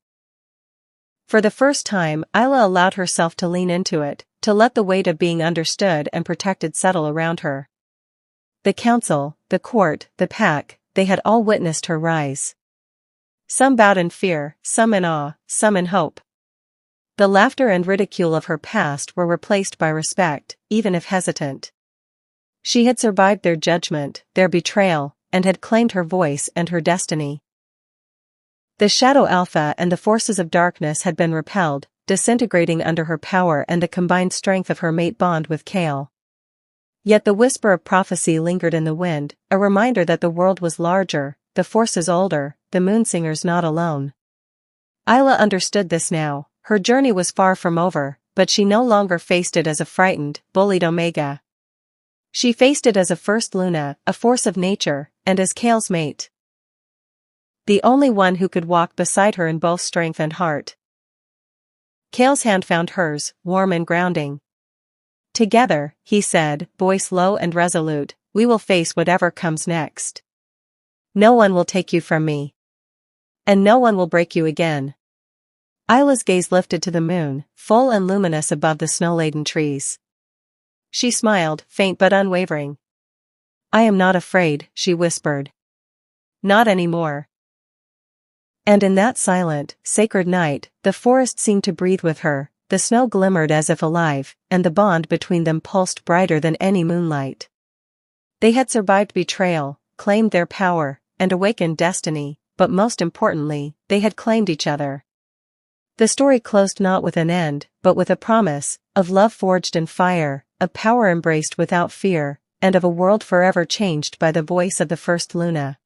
For the first time, Ayla allowed herself to lean into it, to let the weight of being understood and protected settle around her. The council, the court, the pack, they had all witnessed her rise. Some bowed in fear, some in awe, some in hope. The laughter and ridicule of her past were replaced by respect, even if hesitant. She had survived their judgment, their betrayal, and had claimed her voice and her destiny. The Shadow Alpha and the forces of darkness had been repelled, disintegrating under her power and the combined strength of her mate bond with Kael. Yet the whisper of prophecy lingered in the wind, a reminder that the world was larger, the forces older, the moonsingers not alone. Ayla understood this now. Her journey was far from over, but she no longer faced it as a frightened, bullied Omega. She faced it as a first Luna, a force of nature, and as Kael's mate. The only one who could walk beside her in both strength and heart. Kael's hand found hers, warm and grounding. Together, he said, voice low and resolute, we will face whatever comes next. No one will take you from me. And no one will break you again. Ayla's gaze lifted to the moon, full and luminous above the snow-laden trees. She smiled, faint but unwavering. I am not afraid, she whispered. Not anymore. And in that silent, sacred night, the forest seemed to breathe with her, the snow glimmered as if alive, and the bond between them pulsed brighter than any moonlight. They had survived betrayal, claimed their power, and awakened destiny, but most importantly, they had claimed each other. The story closed not with an end, but with a promise, of love forged in fire, of power embraced without fear, and of a world forever changed by the voice of the first Luna.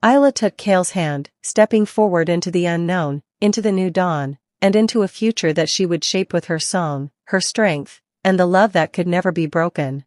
Ayla took Kael's hand, stepping forward into the unknown, into the new dawn, and into a future that she would shape with her song, her strength, and the love that could never be broken.